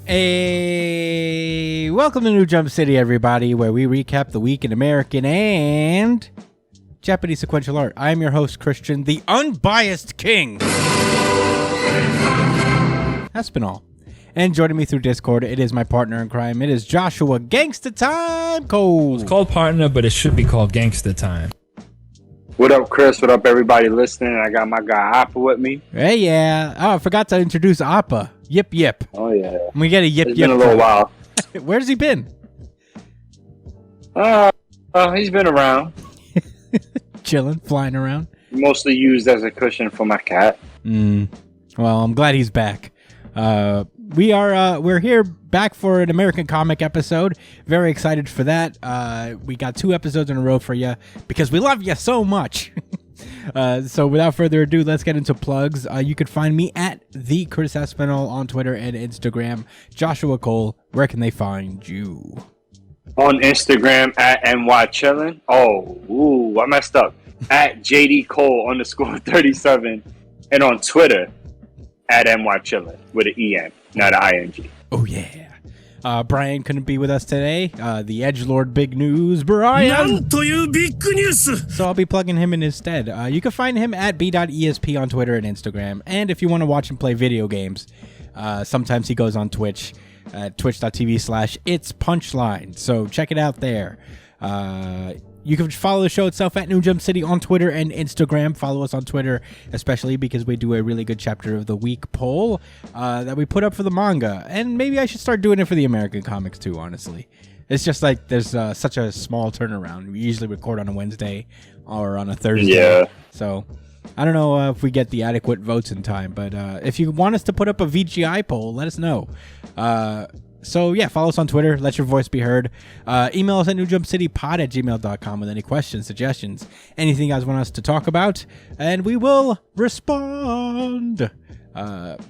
Hey, welcome to New Jump City, everybody, where we recap the week in American and Japanese sequential art. I am your host, Christian, the unbiased king, Espinal. And joining me through Discord, it is my partner in crime. It is Joshua Gangster Time Cole. It's called partner, but it should be called Gangster Time. What up, Chris? What up, everybody listening? I got my guy Appa with me. Hey, yeah. Oh, I forgot to introduce Appa. Yip, yip. Oh, yeah. We get a yip, It's yip. been a little while. Where's he been? He's been around. Chilling, flying around. Mostly used as a cushion for my cat. Well, I'm glad he's back. We're here back for an American comic episode. Very excited for that. We got 2 episodes in a row for you because we love you so much. So without further ado, let's get into plugs. You can find me at the Chris Espinal on Twitter and Instagram. Joshua Cole, where can they find you? On Instagram at NYChillin. I messed up. At JD Cole _37. And on Twitter at NYChillin with an EN, not an ING. Oh, yeah. Brian couldn't be with us today. The edgelord big news, Brian. So I'll be plugging him in instead. You can find him at b.esp on Twitter and Instagram. And if you want to watch him play video games, sometimes he goes on Twitch at twitch.tv/itspunchline. So check it out there. You can follow the show itself at New Jump City on Twitter and Instagram. Follow us on Twitter, especially because we do a really good chapter of the week poll that we put up for the manga. And maybe I should start doing it for the American comics too, honestly. It's just like there's such a small turnaround. We usually record on a Wednesday or on a Thursday. Yeah. So I don't know if we get the adequate votes in time. But if you want us to put up a VGI poll, let us know. So, yeah, follow us on Twitter. Let your voice be heard. Email us at newjumpcitypod@gmail.com with any questions, suggestions, anything you guys want us to talk about, and we will respond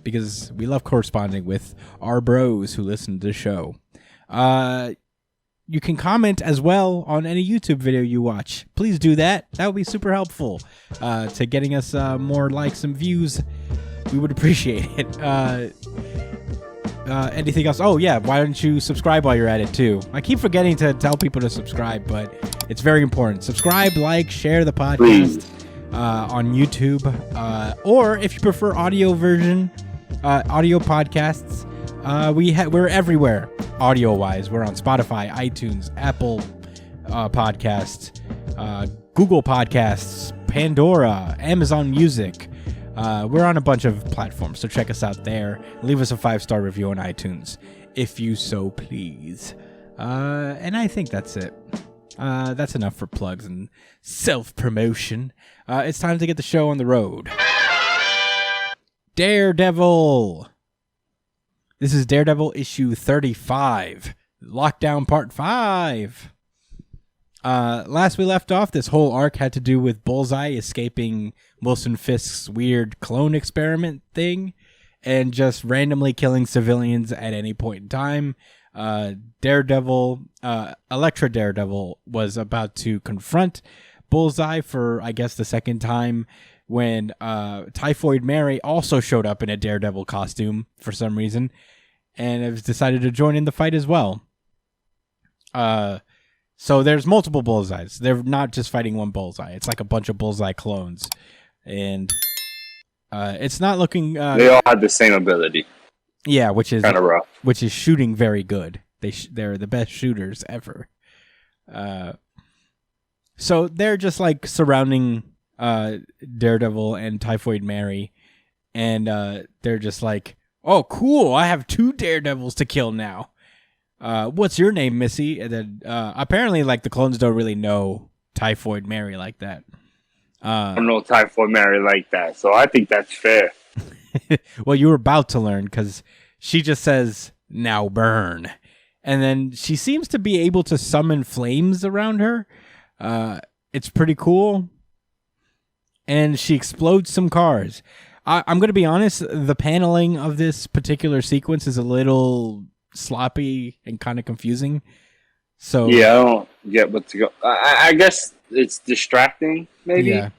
because we love corresponding with our bros who listen to the show. You can comment as well on any YouTube video you watch. Please do that. That would be super helpful to getting us more likes and views. We would appreciate it. Anything else? Oh, yeah. Why don't you subscribe while you're at it, too? I keep forgetting to tell people to subscribe, but it's very important. Subscribe, like, share the podcast on YouTube. Or if you prefer audio version, audio podcasts, we're everywhere audio-wise. We're on Spotify, iTunes, Apple Podcasts, Google Podcasts, Pandora, Amazon Music. We're on a bunch of platforms, so check us out there. Leave us a 5-star review on iTunes, if you so please. And I think that's it. That's enough for plugs and self-promotion. It's time to get the show on the road. Daredevil! This is Daredevil issue 35. Lockdown Part 5. Last we left off, this whole arc had to do with Bullseye escaping Wilson Fisk's weird clone experiment thing and just randomly killing civilians at any point in time. Daredevil, Elektra Daredevil was about to confront Bullseye for, I guess, the second time when Typhoid Mary also showed up in a Daredevil costume for some reason and has decided to join in the fight as well. So there's multiple Bullseyes. They're not just fighting one Bullseye. It's like a bunch of Bullseye clones. And it's not looking... they all have the same ability. Yeah, which is kind of rough. Which is shooting very good. They're the best shooters ever. So they're just like surrounding Daredevil and Typhoid Mary. And they're just like, oh, cool. I have 2 Daredevils to kill now. What's your name, Missy? And then apparently, like, the clones don't really know Typhoid Mary like that. I don't know Typhoid Mary like that, so I think that's fair. Well, you were about to learn because she just says, now burn. And then she seems to be able to summon flames around her. It's pretty cool. And she explodes some cars. I'm going to be honest, the paneling of this particular sequence is a little sloppy and kind of confusing. So yeah, I don't get what to go. I guess it's distracting, maybe. Yeah.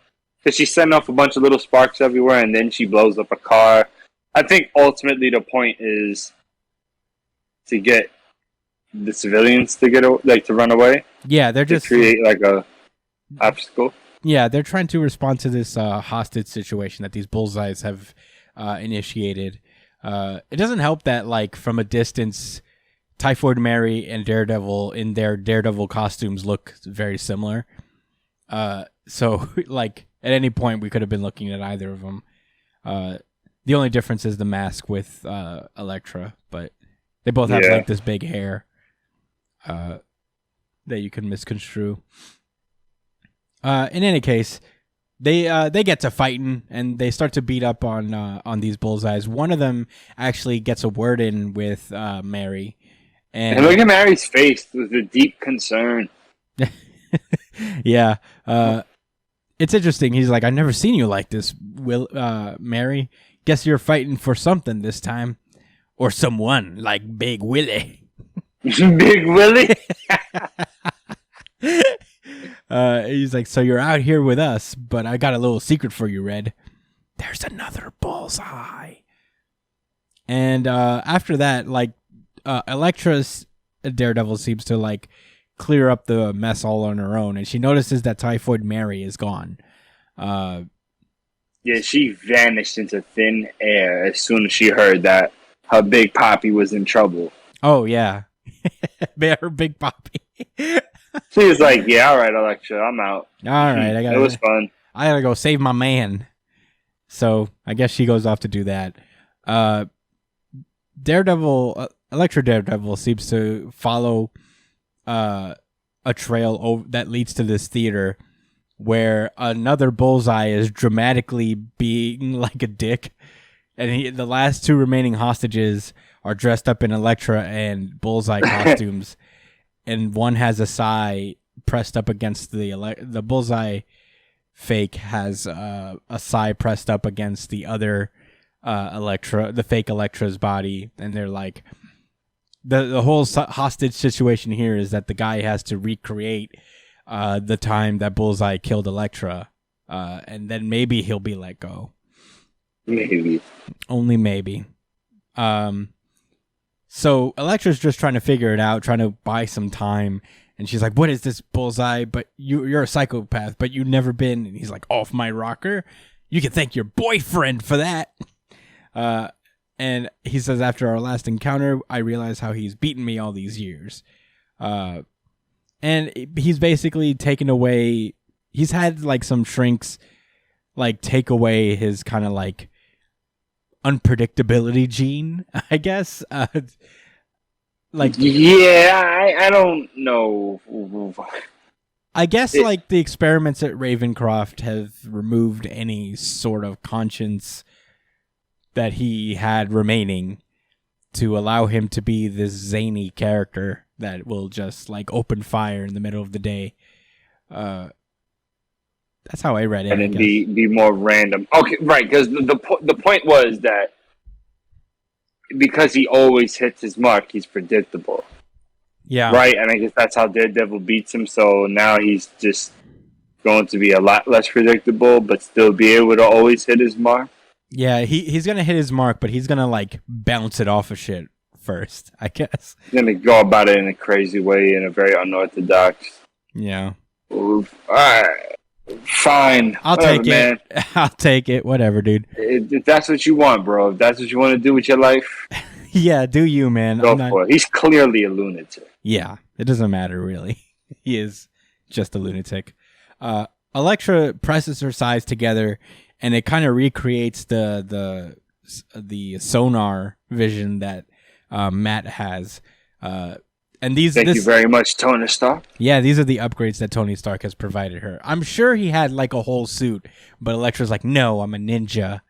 Because she's setting off a bunch of little sparks everywhere, and then she blows up a car. I think ultimately the point is to get the civilians to to run away. Yeah, they're To just create like a obstacle. Yeah, they're trying to respond to this hostage situation that these bullseyes have initiated. It doesn't help that, like, from a distance, Typhoid Mary and Daredevil in their Daredevil costumes look very similar. So, like, at any point, we could have been looking at either of them. The only difference is the mask with Elektra, but they both have, like, this big hair that you can misconstrue. In any case, they get to fighting and they start to beat up on these bullseyes. One of them actually gets a word in with Mary, and look at Mary's face with the deep concern. Yeah, it's interesting. He's like, "I've never seen you like this, Mary. Guess you're fighting for something this time, or someone like Big Willie." Big Willie. He's like, "So you're out here with us, but I got a little secret for you, Red. There's another bullseye." And after that, like, Elektra's Daredevil seems to, like, clear up the mess all on her own, and she notices that Typhoid Mary is gone. Yeah, she vanished into thin air as soon as she heard that her Big Poppy was in trouble. Oh yeah, her Big Poppy. She was like, "Yeah, all right, Elektra, I'm out." All right, it was fun. I gotta go save my man. So I guess she goes off to do that. Elektra Daredevil seems to follow a trail that leads to this theater where another bullseye is dramatically being like a dick, and the last two remaining hostages are dressed up in Elektra and Bullseye costumes. And one has a sigh pressed up against the Bullseye fake has a sigh pressed up against the other Elektra, the fake Elektra's body, and they're like, the whole hostage situation here is that the guy has to recreate the time that Bullseye killed Elektra, and then maybe he'll be let go. Maybe, only maybe. So Elektra's just trying to figure it out, trying to buy some time. And she's like, "What is this, Bullseye? But you're a psychopath, but you've never been." And he's like, "Off my rocker. You can thank your boyfriend for that." And he says, "After our last encounter, I realized how he's beaten me all these years." And he's basically taken away... He's had, like, some shrinks, like, take away his kind of, like, unpredictability gene, I guess. Like, yeah, I don't know. I guess like the experiments at Ravencroft have removed any sort of conscience that he had remaining to allow him to be this zany character that will just, like, open fire in the middle of the day. That's how I read it. And then be more random. Okay, right, because the point was that because he always hits his mark, he's predictable. Yeah. Right, and I guess that's how Daredevil beats him, so now he's just going to be a lot less predictable, but still be able to always hit his mark. Yeah, he's going to hit his mark, but he's going to, like, bounce it off of shit first, I guess. He's going to go about it in a crazy way, in a very unorthodox. Yeah. All right. Fine. I'll take it. I'll take it. Whatever, dude. If that's what you want, bro. If that's what you want to do with your life. Yeah, do you, man. Go for it. He's clearly a lunatic. Yeah, it doesn't matter, really. He is just a lunatic. Elektra presses her sides together, and it kind of recreates the sonar vision that Matt has. And Thank you very much, Tony Stark. Yeah, these are the upgrades that Tony Stark has provided her. I'm sure he had, like, a whole suit, but Elektra's like, "No, I'm a ninja.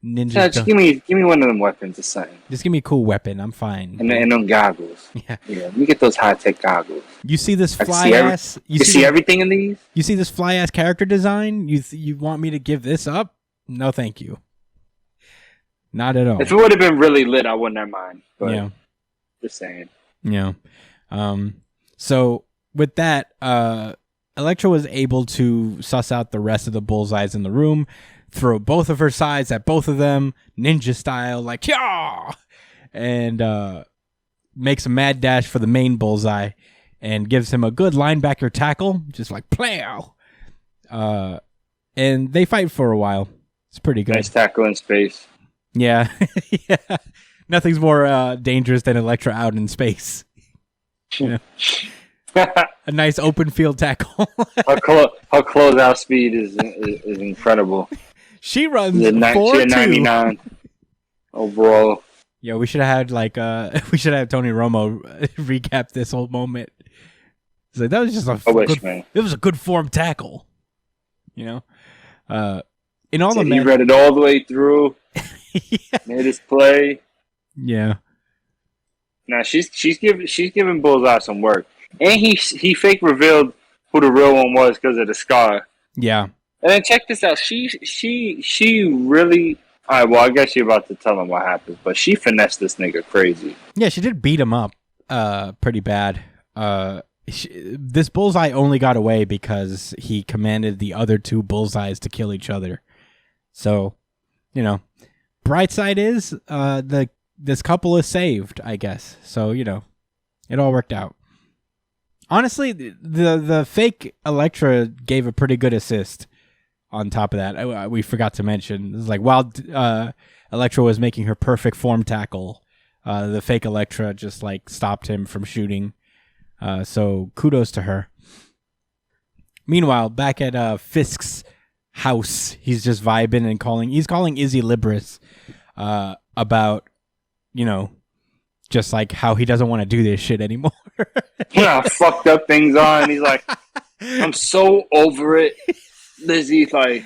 Yeah, just give me one of them weapons or something. Just give me a cool weapon. I'm fine." And them goggles. Yeah, let me get those high-tech goggles. You see this fly-ass... You see everything in these? You see this fly-ass character design? You want me to give this up? No, thank you. Not at all. If it would have been really lit, I wouldn't have mind. But yeah. Just saying. Yeah. So with that, Elektra was able to suss out the rest of the bullseyes in the room, throw both of her sides at both of them, ninja style, like, yeah. And makes a mad dash for the main Bullseye and gives him a good linebacker tackle, just like plow. And they fight for a while. It's pretty good. Nice tackle in space. Yeah. Yeah. Nothing's more dangerous than Elektra out in space. Yeah. A nice open field tackle. Her closeout speed is incredible. She runs She had 99 overall. Yeah, we should have had we should have Tony Romo recap this whole moment. It's like that was just it was a good form tackle. In all the he read it all the way through. Yeah. Made his play. Yeah. Now she's giving Bullseye some work, and he fake revealed who the real one was because of the scar. Yeah. And then check this out. She really. All right. Well, I guess you're about to tell him what happens, but she finessed this nigga crazy. Yeah, she did beat him up, pretty bad. This Bullseye only got away because he commanded the other two Bullseyes to kill each other. So, bright side is this couple is saved, I guess. So, it all worked out. Honestly, the fake Elektra gave a pretty good assist on top of that. We forgot to mention. It's like while Elektra was making her perfect form tackle, the fake Elektra just like stopped him from shooting. So kudos to her. Meanwhile, back at Fisk's house, he's just vibing and calling Izzy Libris about, just like how he doesn't want to do this shit anymore. Yeah, fucked up things on. He's like, I'm so over it. Lizzie's like,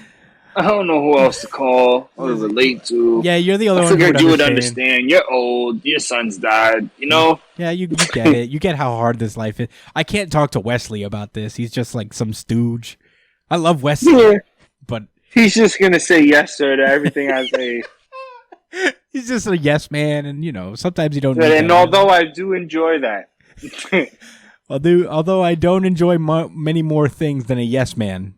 I don't know who else to call or relate to. Yeah, you're the only one. I figured you would understand. You're old. Your son's died. Yeah, you get it. You get how hard this life is. I can't talk to Wesley about this. He's just like some stooge. I love Wesley, but he's just gonna say yes, sir, to everything I say. He's just a yes man, and sometimes you don't. And although I do enjoy that, although I don't enjoy many more things than a yes man,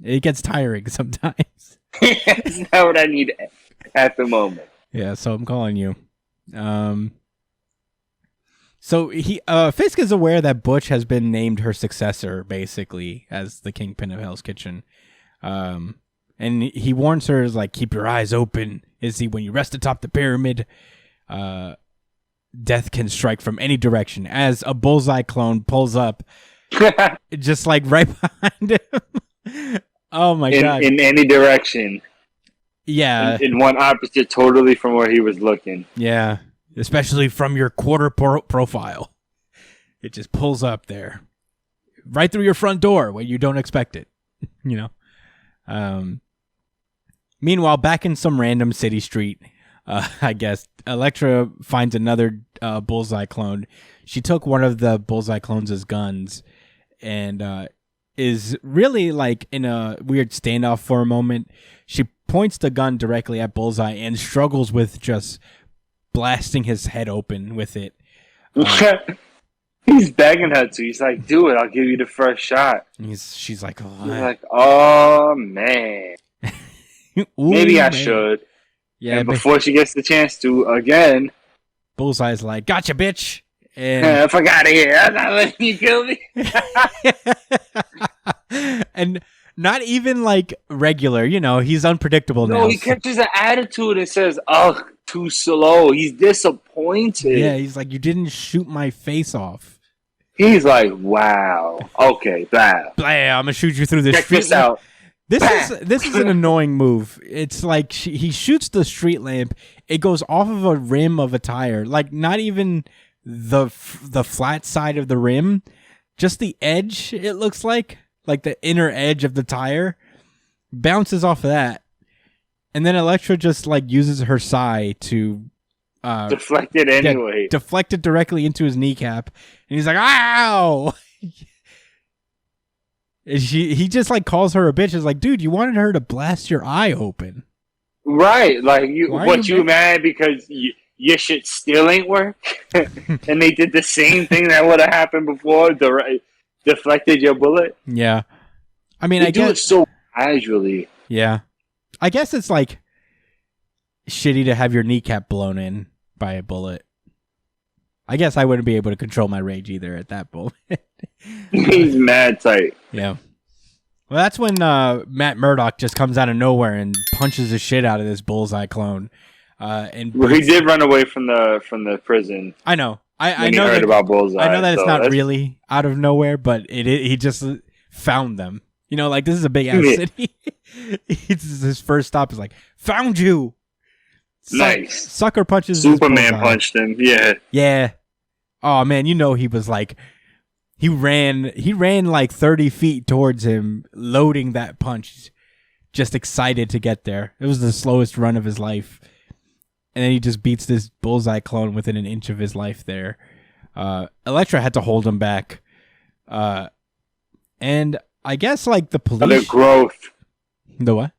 it gets tiring sometimes. That's not what I need at the moment. Yeah, so I'm calling you. So Fisk is aware that Butch has been named her successor, basically, as the Kingpin of Hell's Kitchen. And he warns her, like, keep your eyes open, Izzy, when you rest atop the pyramid. Death can strike from any direction. As a Bullseye clone pulls up, just like right behind him. Oh my god! In any direction. Yeah. In one opposite, totally from where he was looking. Yeah, especially from your quarter profile. It just pulls up there, right through your front door when you don't expect it. Meanwhile, back in some random city street, I guess, Elektra finds another Bullseye clone. She took one of the Bullseye clones' guns and is really like in a weird standoff for a moment. She points the gun directly at Bullseye and struggles with just blasting his head open with it. He's begging her to. He's like, do it. I'll give you the first shot. She's like, oh, he's like, oh man. Ooh, maybe I man. should. Yeah. And before she gets the chance to again, Bullseye's like, gotcha, bitch. And I forgot it. I'm not letting you kill me. And not even like regular, he's unpredictable now. No, he catches an attitude and says, "Oh, too slow." He's disappointed. Yeah, he's like, "You didn't shoot my face off." He's like, "Wow, okay, blah, I'm gonna shoot you through the check street." this out. This is an annoying move. It's like he shoots the street lamp. It goes off of a rim of a tire, like not even the flat side of the rim, just the edge. It looks like the inner edge of the tire bounces off of that, and then Elektra just like uses her sai to deflect it anyway. Deflect it directly into his kneecap, and he's like, "Ow!" And he just like calls her a bitch. Is like, dude, you wanted her to blast your eye open, right? Like you mad because your shit still ain't work, and they did the same thing that would have happened before. Deflected your bullet. Yeah, I mean, I do it so casually. Yeah, I guess it's like shitty to have your kneecap blown in by a bullet. I guess I wouldn't be able to control my rage either at that moment. He's mad tight. Yeah. Well, that's when Matt Murdock just comes out of nowhere and punches the shit out of this Bullseye clone. Well, he did run away from the prison. I know. I know heard about Bullseye. I know that it's not really out of nowhere, but he just found them. You know, like, this is a big ass city. His first stop is like, found you. Nice. Sucker punches. Superman punched him. Yeah. Yeah. Oh man, you know he was like, he ran like 30 feet towards him, loading that punch, just excited to get there. It was the slowest run of his life. And then he just beats this Bullseye clone within an inch of his life there. Elektra had to hold him back. And I guess, like, the police... The growth. The what?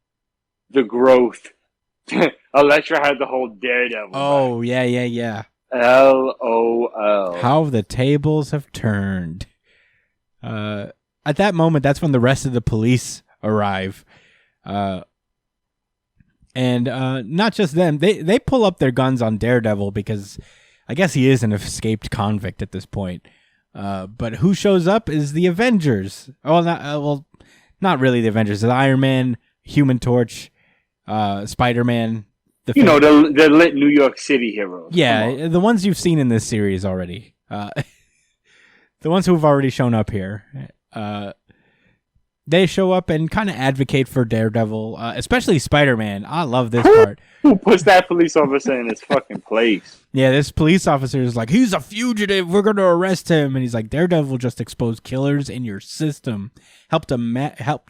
The growth. Elektra had the whole Daredevil. Oh, back. Yeah. LOL. How the tables have turned. At that moment, that's when the rest of the police arrive. And not just them. They pull up their guns on Daredevil because I guess he is an escaped convict at this point. But who shows up is the Avengers. Oh, not really the Avengers. The Iron Man, Human Torch, Spider-Man. The lit New York City heroes. Yeah, the ones you've seen in this series already. The ones who've already shown up here. They show up and kind of advocate for Daredevil, especially Spider-Man. I love this part. Who puts that police officer in his fucking place? Yeah, this police officer is like, he's a fugitive. We're going to arrest him. And he's like, Daredevil just exposed killers in your system. Helped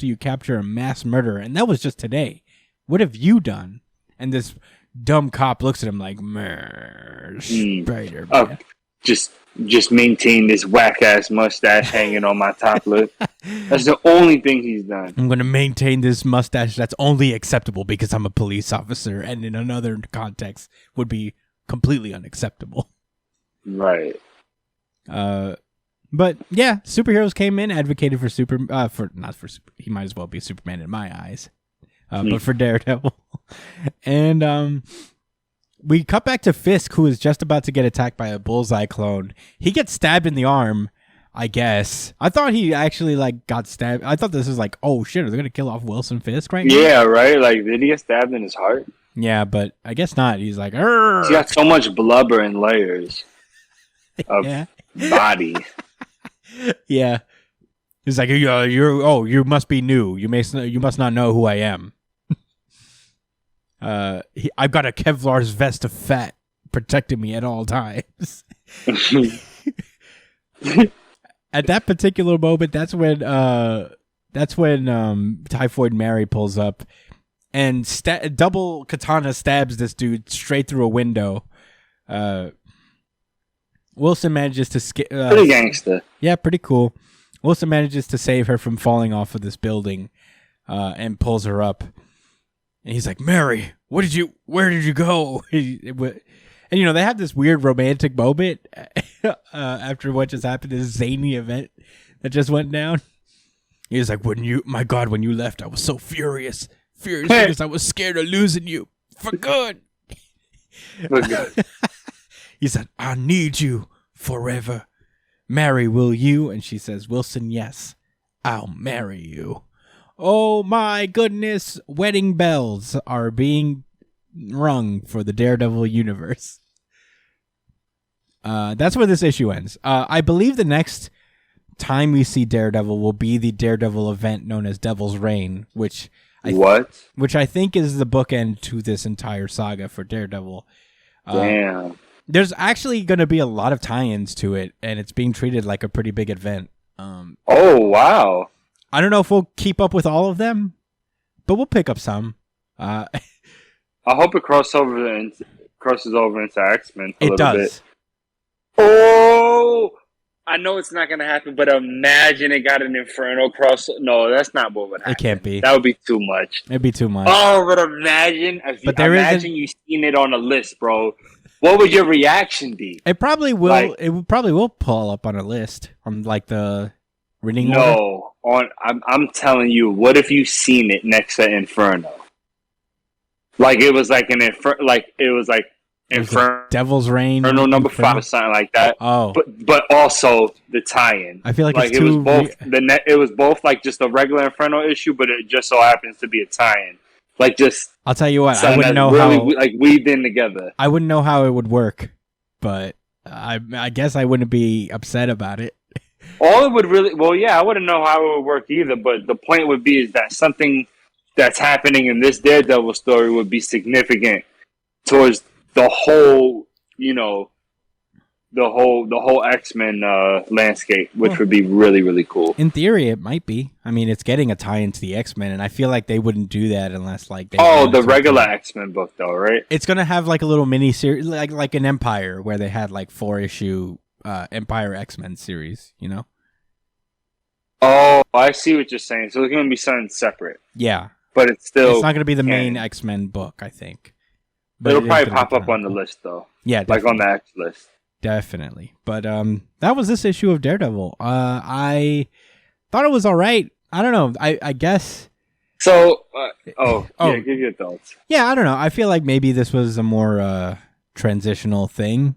you capture a mass murderer. And that was just today. What have you done? And this dumb cop looks at him like, Spider-Man. Just maintain this whack-ass mustache hanging on my top lip. That's the only thing he's done. I'm going to maintain this mustache that's only acceptable because I'm a police officer, and in another context would be completely unacceptable. Right. But yeah, superheroes came in, advocated for he might as well be Superman in my eyes. But for Daredevil. And we cut back to Fisk, who is just about to get attacked by a Bullseye clone. He gets stabbed in the arm, I guess. I thought he actually got stabbed. I thought this was like, oh shit, are they gonna kill off Wilson Fisk right now? Yeah, right. Like, did he get stabbed in his heart? Yeah, but I guess not. He's like, Arr! He's got so much blubber and layers of body. Yeah. He's like, you must be new. You must not know who I am. I've got a Kevlar's vest of fat protecting me at all times. At that particular moment, that's when Typhoid Mary pulls up and double katana stabs this dude straight through a window. Wilson manages to pretty gangster. Yeah, pretty cool. Wilson manages to save her from falling off of this building, and pulls her up. And he's like, Mary, where did you go? And, they have this weird romantic moment after what just happened, this zany event that just went down. He's like, when you left, I was so furious because I was scared of losing you for good. He said, I need you forever. Mary, will you? And she says, Wilson, yes, I'll marry you. Oh my goodness, wedding bells are being rung for the Daredevil universe. That's where this issue ends. I believe the next time we see Daredevil will be the Daredevil event known as Devil's Reign, which I think is the bookend to this entire saga for Daredevil. Damn. There's actually going to be a lot of tie-ins to it, and it's being treated like a pretty big event. Oh, wow. I don't know if we'll keep up with all of them, but we'll pick up some. I hope it crosses over into X-Men a little bit. Oh, I know it's not going to happen, but imagine it got an Inferno cross. No, that's not what would happen. It can't be. That would be too much. It'd be too much. Oh, but imagine you seen it on a list, bro. What would your reaction be? It probably will. It probably will pull up on a list on the reading order. I'm telling you. What if you seen it next to Inferno? Like it was like an Inferno. Like it was like Devil's Reign, Inferno number 5 or something like that. Oh, but also the tie-in. I feel like it's it was both it was both like just a regular Inferno issue, but it just so happens to be a tie-in. Like just I'll tell you what, I wouldn't know really, how like weaved in together. I wouldn't know how it would work, but I guess I wouldn't be upset about it. All it would really, well, yeah, I wouldn't know how it would work either. But the point would be is that something that's happening in this Daredevil story would be significant towards the whole, you know, the whole X-Men landscape, which would be really, really cool. In theory, it might be. I mean, it's getting a tie into the X-Men, and I feel like they wouldn't do that unless like they. Oh, the regular X-Men book, though, right? It's gonna have like a little mini series, like an Empire, where they had like 4-issue Empire X-Men series. You know. Oh, I see what you're saying. So it's gonna be something separate. Yeah, but it's still. It's not gonna be the main X-Men book, I think. But it'll probably pop up on the list, though. Yeah, definitely. Like on the X list. Definitely. But that was this issue of Daredevil. I thought it was all right. I don't know. I guess. So, yeah, give your thoughts. Yeah, I don't know. I feel like maybe this was a more transitional thing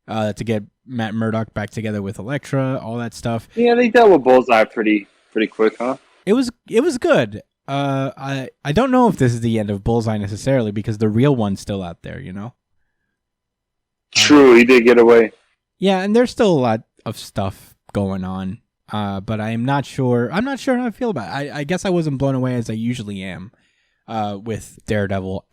to get Matt Murdock back together with Elektra, all that stuff. Yeah, they dealt with Bullseye pretty quick, huh? It was good. I don't know if this is the end of Bullseye necessarily because the real one's still out there, you know? True, he did get away. Yeah, and there's still a lot of stuff going on. But I'm not sure how I feel about it. I guess I wasn't blown away as I usually am with Daredevil.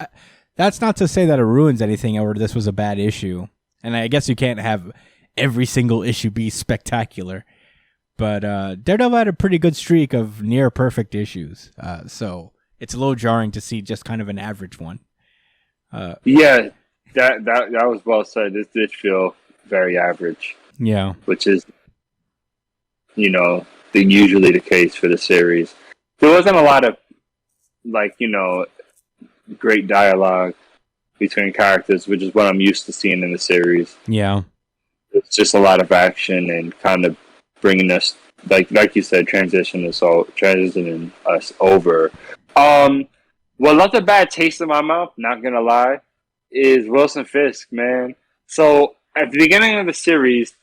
That's not to say that it ruins anything or this was a bad issue. And I guess you can't have every single issue be spectacular. But Daredevil had a pretty good streak of near perfect issues. So it's a little jarring to see just kind of an average one. Yeah, that was well said. This did feel very average. Yeah. Which is, you know, usually the case for the series. There wasn't a lot of, like, you know, great dialogue between characters, which is what I'm used to seeing in the series. Yeah. It's just a lot of action and kind of bringing us, like you said, transitioning us over. What left a bad taste in my mouth, not gonna lie, is Wilson Fisk, man. So at the beginning of the series,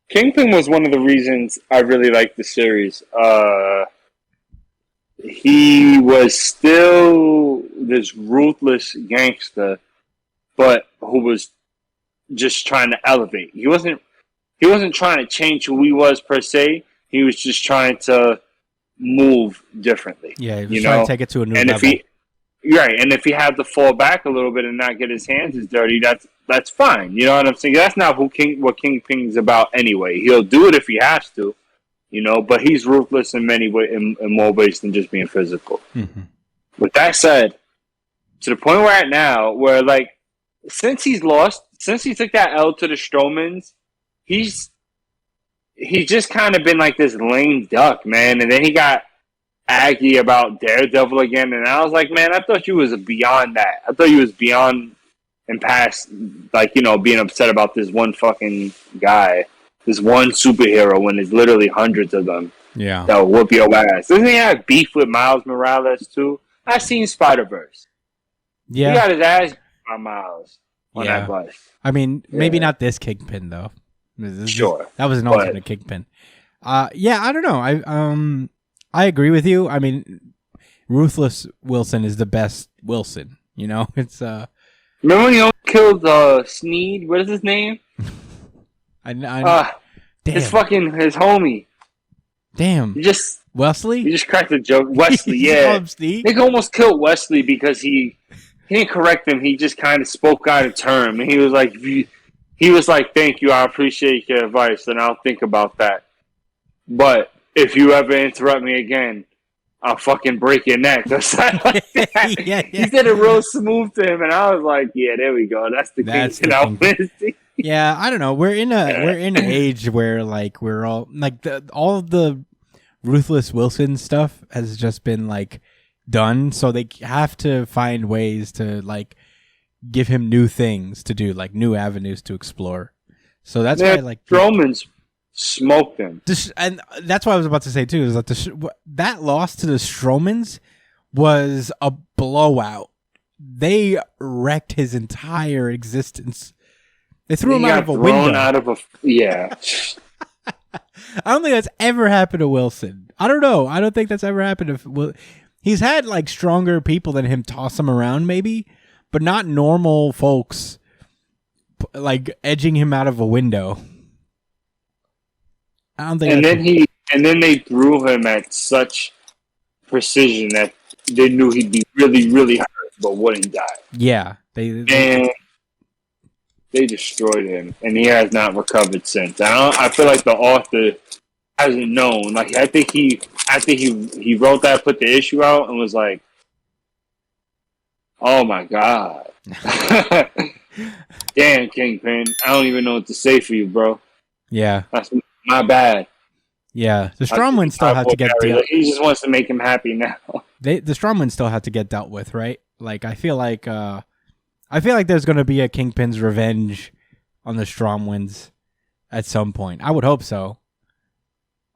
Kingpin was one of the reasons I really liked the series. He was still this ruthless gangster, but who was just trying to elevate. He wasn't trying to change who he was per se. He was just trying to move differently. Yeah, he was trying to take it to a new level. And if he had to fall back a little bit and not get his hands as dirty, that's fine. You know what I'm saying? That's not what Kingpin's about anyway. He'll do it if he has to, you know. But he's ruthless in many ways, in more ways than just being physical. Mm-hmm. With that said, to the point we're at now, where like since he took that L to the Strowmans, he's just kind of been like this lame duck, man. And then he got aggy about Daredevil again, and I was like, man, I thought you was beyond that. I thought you was beyond and past, like, you know, being upset about this one fucking guy, this one superhero, when there's literally hundreds of them. Yeah, that will whoop your ass. Doesn't he have beef with Miles Morales too? I seen Spider-Verse. Yeah, he got his ass by Miles on that bus. I mean, maybe not this Kingpin though. That was an alternate Kingpin. Yeah, I don't know. I agree with you. I mean, Ruthless Wilson is the best Wilson. You know, it's Remember when he killed Sneed? What is his name? Damn. His homie. Damn. Wesley? You just cracked a joke. Wesley, yeah. They almost killed Wesley because he didn't correct him. He just kind of spoke out of term, and he was like, "Thank you, I appreciate your advice, and I'll think about that. But if you ever interrupt me again, I'll fucking break your neck." Or something like that. Yeah. He said it real smooth to him, and I was like, "Yeah, there we go. That's the Kingpin." Yeah, I don't know. We're in an age where like we're all like all of the Ruthless Wilson stuff has just been like done, so they have to find ways to like give him new things to do, like new avenues to explore. So that's why like Strowman's smoked him, and that's what I was about to say too. Is that that loss to the Strowmans was a blowout. they wrecked his entire existence. They threw him He out got of a thrown window. out of a yeah. I don't think that's ever happened to Wilson. I don't know. I don't think that's ever happened to Will. He's had like stronger people than him toss him around, maybe, but not normal folks like edging him out of a window. I don't think. And then they threw him at such precision that they knew he'd be really, really hurt, but wouldn't die. Yeah, And they destroyed him, and he has not recovered since. I feel like the author hasn't known. Like I think after he wrote that, put the issue out, and was like, "Oh my god, damn Kingpin, I don't even know what to say for you, bro. Yeah, that's my bad." Yeah, the Stromwin still have to get dealt. He just wants to make him happy now. The Stromwin still have to get dealt with, right? Like I feel like there's going to be a Kingpin's revenge on the Stromwins at some point. I would hope so.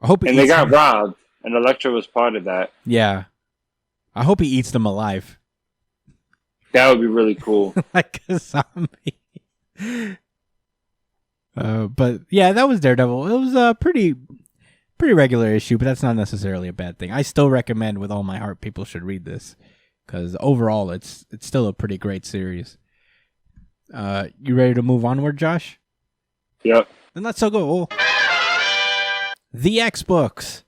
I hope. And they got robbed, and Elektra was part of that. Yeah, I hope he eats them alive. That would be really cool. Like a zombie. But yeah, that was Daredevil. It was a pretty regular issue, but that's not necessarily a bad thing. I still recommend with all my heart people should read this because overall it's still a pretty great series. You ready to move onward, Josh? Yep. Then let's go. The X books.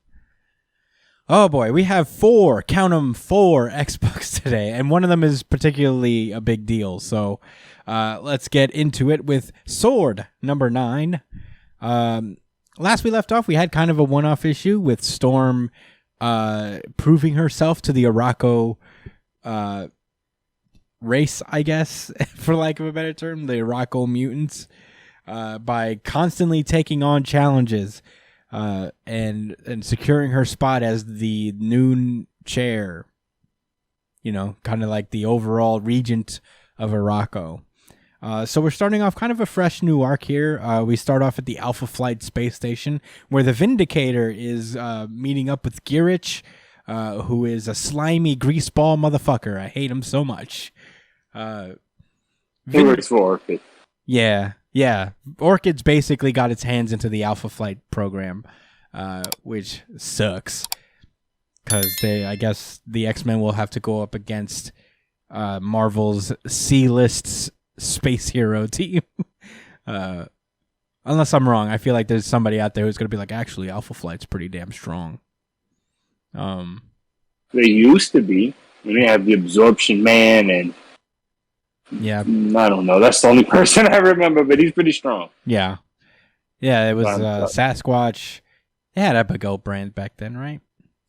Oh boy, we have 4 X books today, and one of them is particularly a big deal. So let's get into it with S.W.O.R.D number 9. Last we left off, we had kind of a one-off issue with Storm proving herself to the Arakko race, I guess, for lack of a better term, the Arakko mutants, by constantly taking on challenges and securing her spot as the noon chair, you know, kind of like the overall regent of Arakko. So we're starting off kind of a fresh new arc here. We start off at the Alpha Flight space station where the Vindicator is meeting up with Girich, who is a slimy greaseball motherfucker. I hate him so much. He works for Orchid. Yeah. Orchid's basically got its hands into the Alpha Flight program, which sucks. Because I guess the X-Men will have to go up against Marvel's C-list space hero team. Unless I'm wrong, I feel like there's somebody out there who's going to be like, actually, Alpha Flight's pretty damn strong. They used to be. When they have the Absorption Man and yeah, I don't know. That's the only person I remember, but he's pretty strong. Yeah, it was Sasquatch. They had Epigo brand back then, right?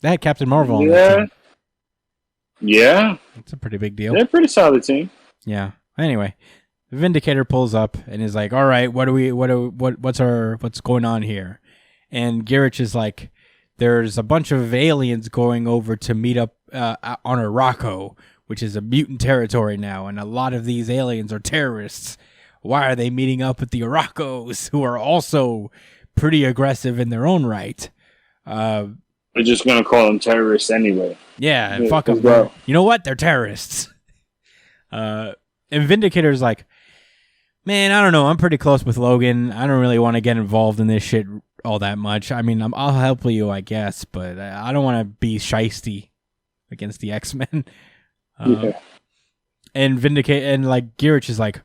They had Captain Marvel on the team. Yeah. It's a pretty big deal. They're a pretty solid team. Yeah. Anyway, the Vindicator pulls up and is like, "All right, what's going on here?" And Girich is like, "There's a bunch of aliens going over to meet up on Arakko, which is a mutant territory now, and a lot of these aliens are terrorists. Why are they meeting up with the Arakkos, who are also pretty aggressive in their own right?" They're just gonna call them terrorists anyway. Yeah, fuck them. Bro. You know what? They're terrorists. And Vindicator's like, "Man, I don't know. I'm pretty close with Logan. I don't really want to get involved in this shit all that much. I mean, I'll help you, I guess, but I don't want to be shisty against the X-Men." Yeah. And Girich is like,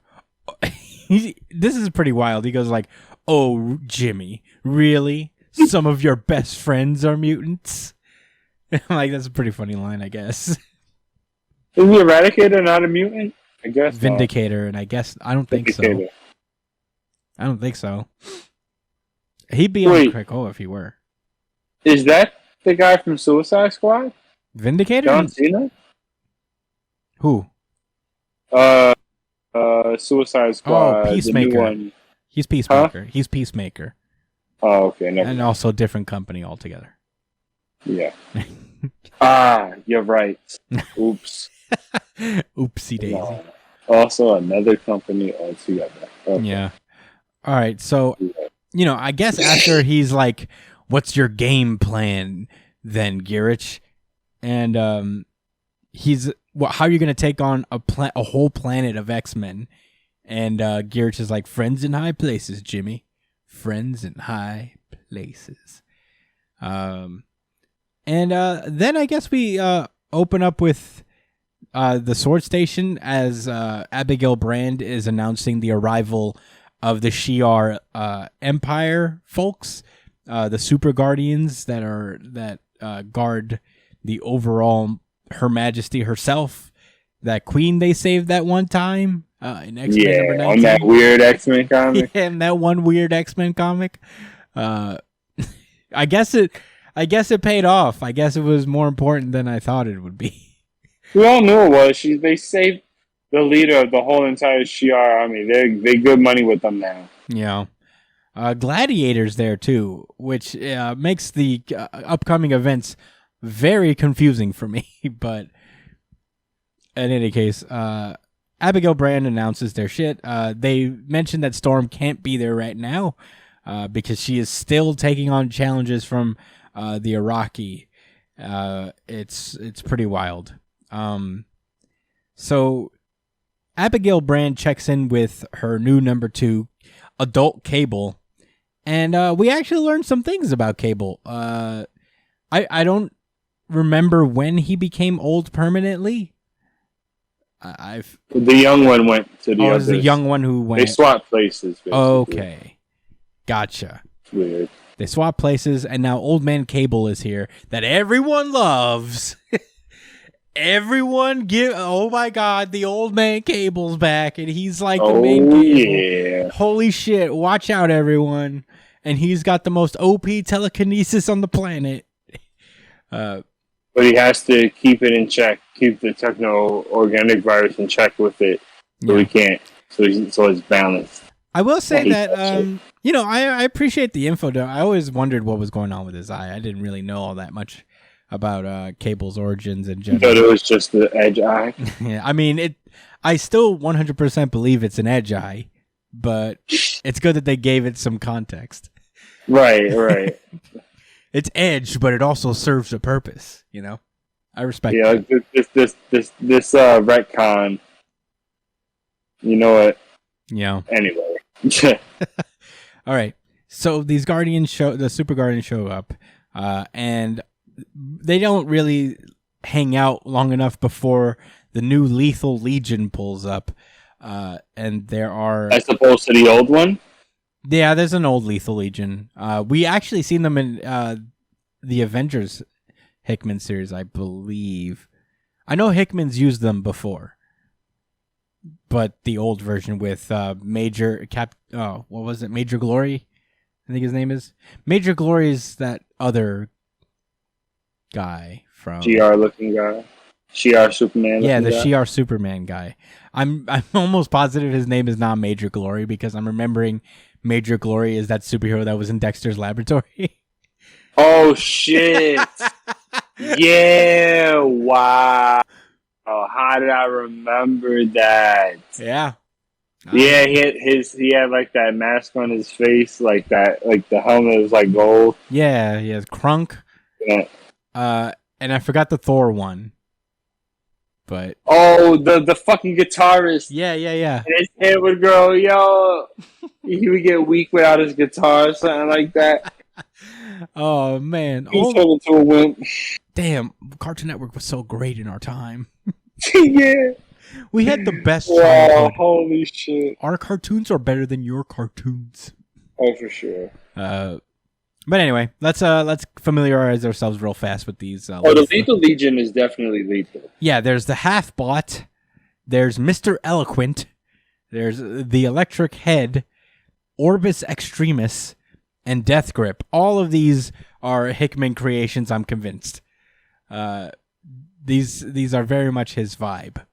this is pretty wild. He goes like, "Oh, Jimmy, really? Some of your best friends are mutants?" Like, that's a pretty funny line, I guess. Is the Eradicator not a mutant? I guess Vindicator, and I don't think so. I don't think so. He'd be on Krakoa if he were. Is that the guy from Suicide Squad? Vindicator? John Cena? Who? Suicide Squad. Oh, Peacemaker. The new one. He's Peacemaker. Huh? He's Peacemaker. Oh, okay. And also a different company altogether. Yeah. You're right. Oops. Oopsie daisy. No. Also another company altogether. Okay. Yeah. All right. So, I guess after he's like, "What's your game plan then, Girich?" And how are you going to take on a whole planet of X-Men? And Garrett is like, friends in high places, Jimmy. Friends in high places. And then I guess we open up with the Sword Station as Abigail Brand is announcing the arrival of the Shi'ar Empire folks, the Super Guardians that guard the overall Her Majesty herself, that queen they saved that one time in X-Men number 19. On that weird X-Men comic. Yeah, and that one weird X-Men comic. I guess it paid off. I guess it was more important than I thought it would be. We all knew it was. They saved the leader of the whole entire Shi'ar army. They good money with them now. Yeah. Gladiators there too, which makes the upcoming events very confusing for me. But in any case, Abigail Brand announces their shit. They mentioned that Storm can't be there right now because she is still taking on challenges from the Iraqi. It's pretty wild. So Abigail Brand checks in with her new number 2, Adult Cable, and we actually learned some things about Cable. I don't remember when he became old permanently. The young one went to the others. The young one who went. They swapped places. Basically. Okay, gotcha. It's weird. They swap places, and now Old Man Cable is here that everyone loves. Oh my God, the Old Man Cable's back, and he's like the main Cable. Yeah. Holy shit, watch out, everyone. And he's got the most OP telekinesis on the planet. But he has to keep it in check, keep the techno-organic virus in check with it, so he can't, so it's balanced. I will say that, I appreciate the info, though. I always wondered what was going on with his eye. I didn't really know all that much about Cable's origins in general. But it was just the edge eye. Yeah, I mean, I still 100% believe it's an edge eye, but it's good that they gave it some context. Right. It's edge, but it also serves a purpose. I respect. Yeah, that. this retcon. You know what? Yeah. Anyway. All right. So these the Super Guardians show up, and they don't really hang out long enough before the new Lethal Legion pulls up, and there are as opposed to the old one. Yeah, there's an old Lethal Legion. We actually seen them in the Avengers Hickman series, I believe. I know Hickman's used them before, but the old version with Major Glory, I think his name is. Major Glory is that other guy from GR looking guy. Shi'ar Superman. Yeah, the Shi'ar Superman guy. I'm almost positive his name is not Major Glory because I'm remembering Major Glory is that superhero that was in Dexter's Laboratory. Oh shit! Yeah, wow. Oh, how did I remember that? Yeah. Yeah, he had like that mask on his face, like that, like the helmet was like gold. Yeah, he has Krunk. Yeah. And I forgot the Thor one. But the fucking guitarist. Yeah. And his hair would grow, yo. He would get weak without his guitar or something like that. Oh man. He turned into a wimp. Damn, Cartoon Network was so great in our time. Yeah. We had the best childhood. Holy shit. Our cartoons are better than your cartoons. Oh, for sure. But anyway, let's familiarize ourselves real fast with these. The Lethal Legion is definitely lethal. Yeah, there's the Half-Bot, there's Mr. Eloquent, there's the Electric Head, Orbis Extremis, and Death Grip. All of these are Hickman creations, I'm convinced. These are very much his vibe.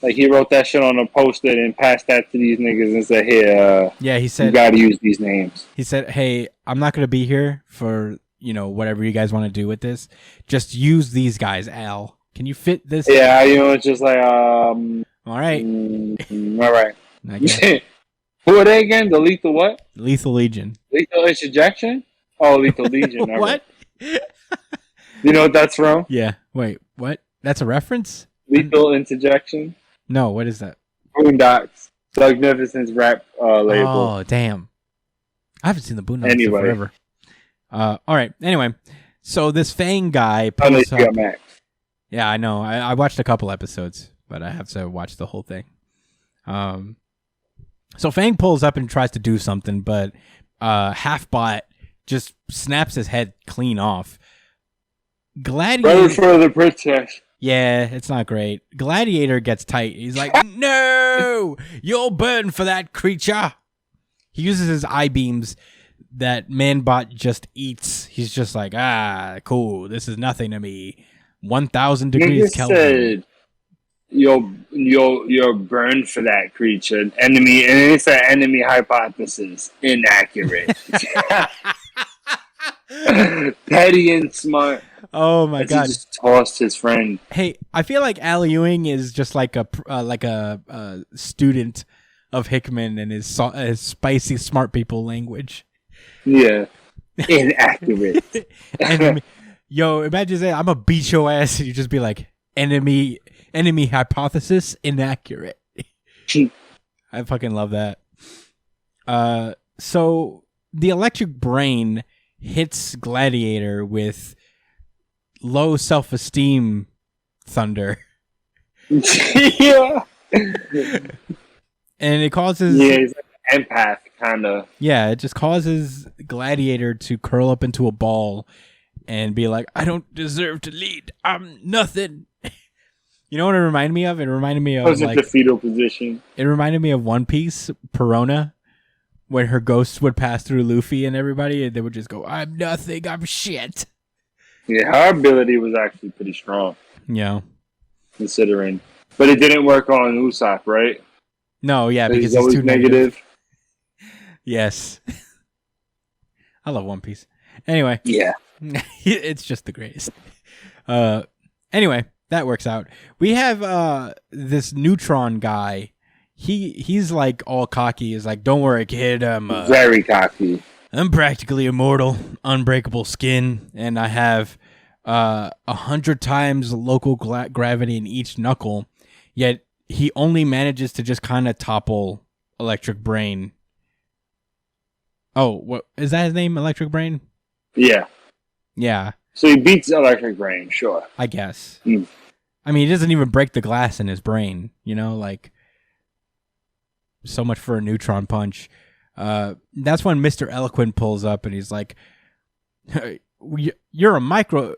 Like he wrote that shit on a post-it and passed that to these niggas and said, "Hey, yeah," he said, "You got to use these names." He said, "Hey, I'm not gonna be here for whatever you guys want to do with this. Just use these guys, Al. Can you fit this?" Yeah, it's just like, all right, all right. Who are they again? The Lethal what? Lethal Legion. Lethal Injection? Oh, Lethal Legion. What? You know what that's from? Yeah. Wait, what? That's a reference? Lethal Interjection. No, what is that? Boondocks. Magnificent's rap label. Oh, damn. I haven't seen the Boondocks in Anyway. forever. All right. Anyway, so this Fang guy On pulls HBO up. Max. Yeah, I know. I watched a couple episodes, but I have to watch the whole thing. So Fang pulls up and tries to do something, but Halfbot just snaps his head clean off. Gladiator. Right for the princess. Yeah, it's not great. Gladiator gets tight. He's like, "No, you'll burn for that creature." He uses his eye beams that Manbot just eats. He's just like, cool. This is nothing to me. 1,000 degrees Kelvin. Said, you'll burn for that creature. Enemy, and it's an enemy hypothesis. Inaccurate. Petty and smart. Oh my god! He just tossed his friend. Hey, I feel like Al Ewing is just like a student of Hickman and his spicy smart people language. Yeah, inaccurate. Yo, imagine saying, "I'm gonna beat your ass," and you just be like, "Enemy hypothesis inaccurate." I fucking love that. So the electric brain hits Gladiator with low self-esteem thunder. Yeah. And it causes... Yeah, he's like an empath, kind of. Yeah, it just causes Gladiator to curl up into a ball and be like, "I don't deserve to lead. I'm nothing." You know what it reminded me of? It reminded me of like... the fetal position. It reminded me of One Piece, Perona, when her ghosts would pass through Luffy and everybody, and they would just go, "I'm nothing. I'm shit." Yeah, her ability was actually pretty strong. Yeah. Considering. But it didn't work on Usopp, right? No, yeah, because he's always too negative. Yes. I love One Piece. Anyway. Yeah. It's just the greatest. Anyway, that works out. We have this Neutron guy. He's like all cocky. He's like, "Don't worry, kid. I'm very cocky. I'm practically immortal, unbreakable skin, and I have 100 times local gravity in each knuckle." Yet he only manages to just kind of topple Electric Brain. Oh, what is that his name? Electric Brain? Yeah. Yeah. So he beats Electric Brain, sure. I guess. Mm. I mean, he doesn't even break the glass in his brain, you know, like, so much for a neutron punch. That's when Mr. Eloquent pulls up and he's like, "You're a micro,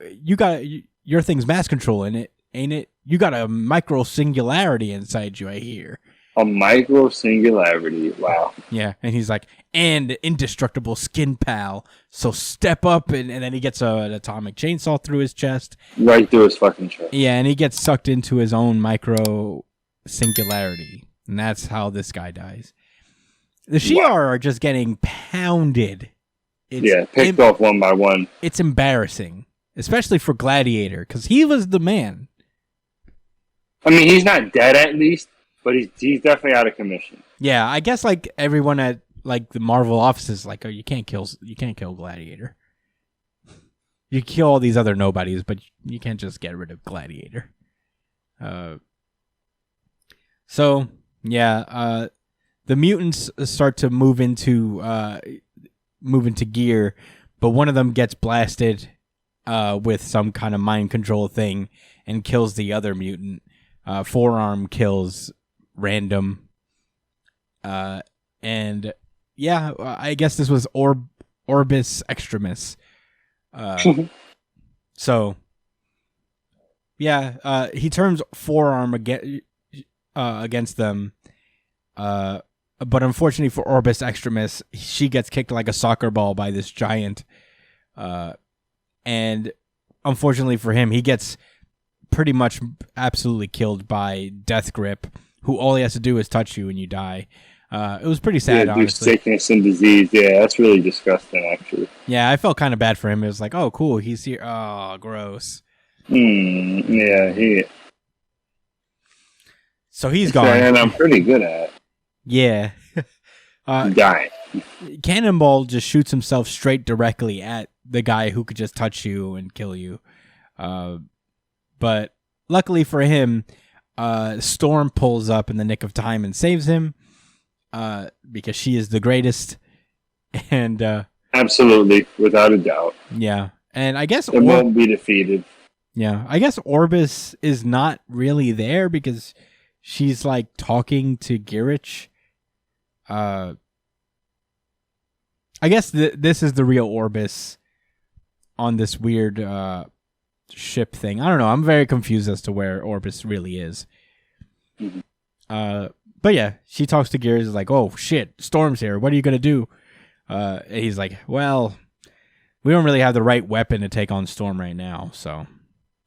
your thing's mass control in it, ain't it? You got a micro singularity inside you, I hear." A micro singularity, wow. Yeah, and he's like, "And indestructible skin pal, so step up," and then he gets an atomic chainsaw through his chest. Right through his fucking chest. Yeah, and he gets sucked into his own micro singularity. And that's how this guy dies. The Shi'ar are just getting pounded. Picked off one by one. It's embarrassing, especially for Gladiator, because he was the man. I mean, he's not dead at least, but he's definitely out of commission. Yeah, I guess like everyone at like the Marvel offices, like, "Oh, you can't kill Gladiator. You kill all these other nobodies, but you can't just get rid of Gladiator." So. Yeah, the mutants start to move into gear, but one of them gets blasted with some kind of mind control thing and kills the other mutant. Forearm kills Random, and yeah, I guess this was Orbis Extremis. So yeah, he turns Forearm against them. But unfortunately for Orbis Extremis, she gets kicked like a soccer ball by this giant. And unfortunately for him, he gets pretty much absolutely killed by Death Grip, who all he has to do is touch you and you die. It was pretty sad, honestly. Sickness and disease. Yeah, that's really disgusting, actually. Yeah, I felt kind of bad for him. It was like, "Oh, cool, he's here." Oh, gross. Yeah, So he's gone. And I'm pretty good at it. Yeah. Dying. Cannonball just shoots himself straight directly at the guy who could just touch you and kill you. But luckily for him, Storm pulls up in the nick of time and saves him because she is the greatest. And absolutely, without a doubt. Yeah. And I guess it won't be defeated. Yeah. I guess Orbis is not really there because she's like talking to Girich. I guess this is the real Orbis on this weird ship thing. I don't know. I'm very confused as to where Orbis really is. Mm-hmm. But yeah, she talks to Gears. Is like, oh shit, Storm's here. What are you gonna do? And he's like, well, we don't really have the right weapon to take on Storm right now. So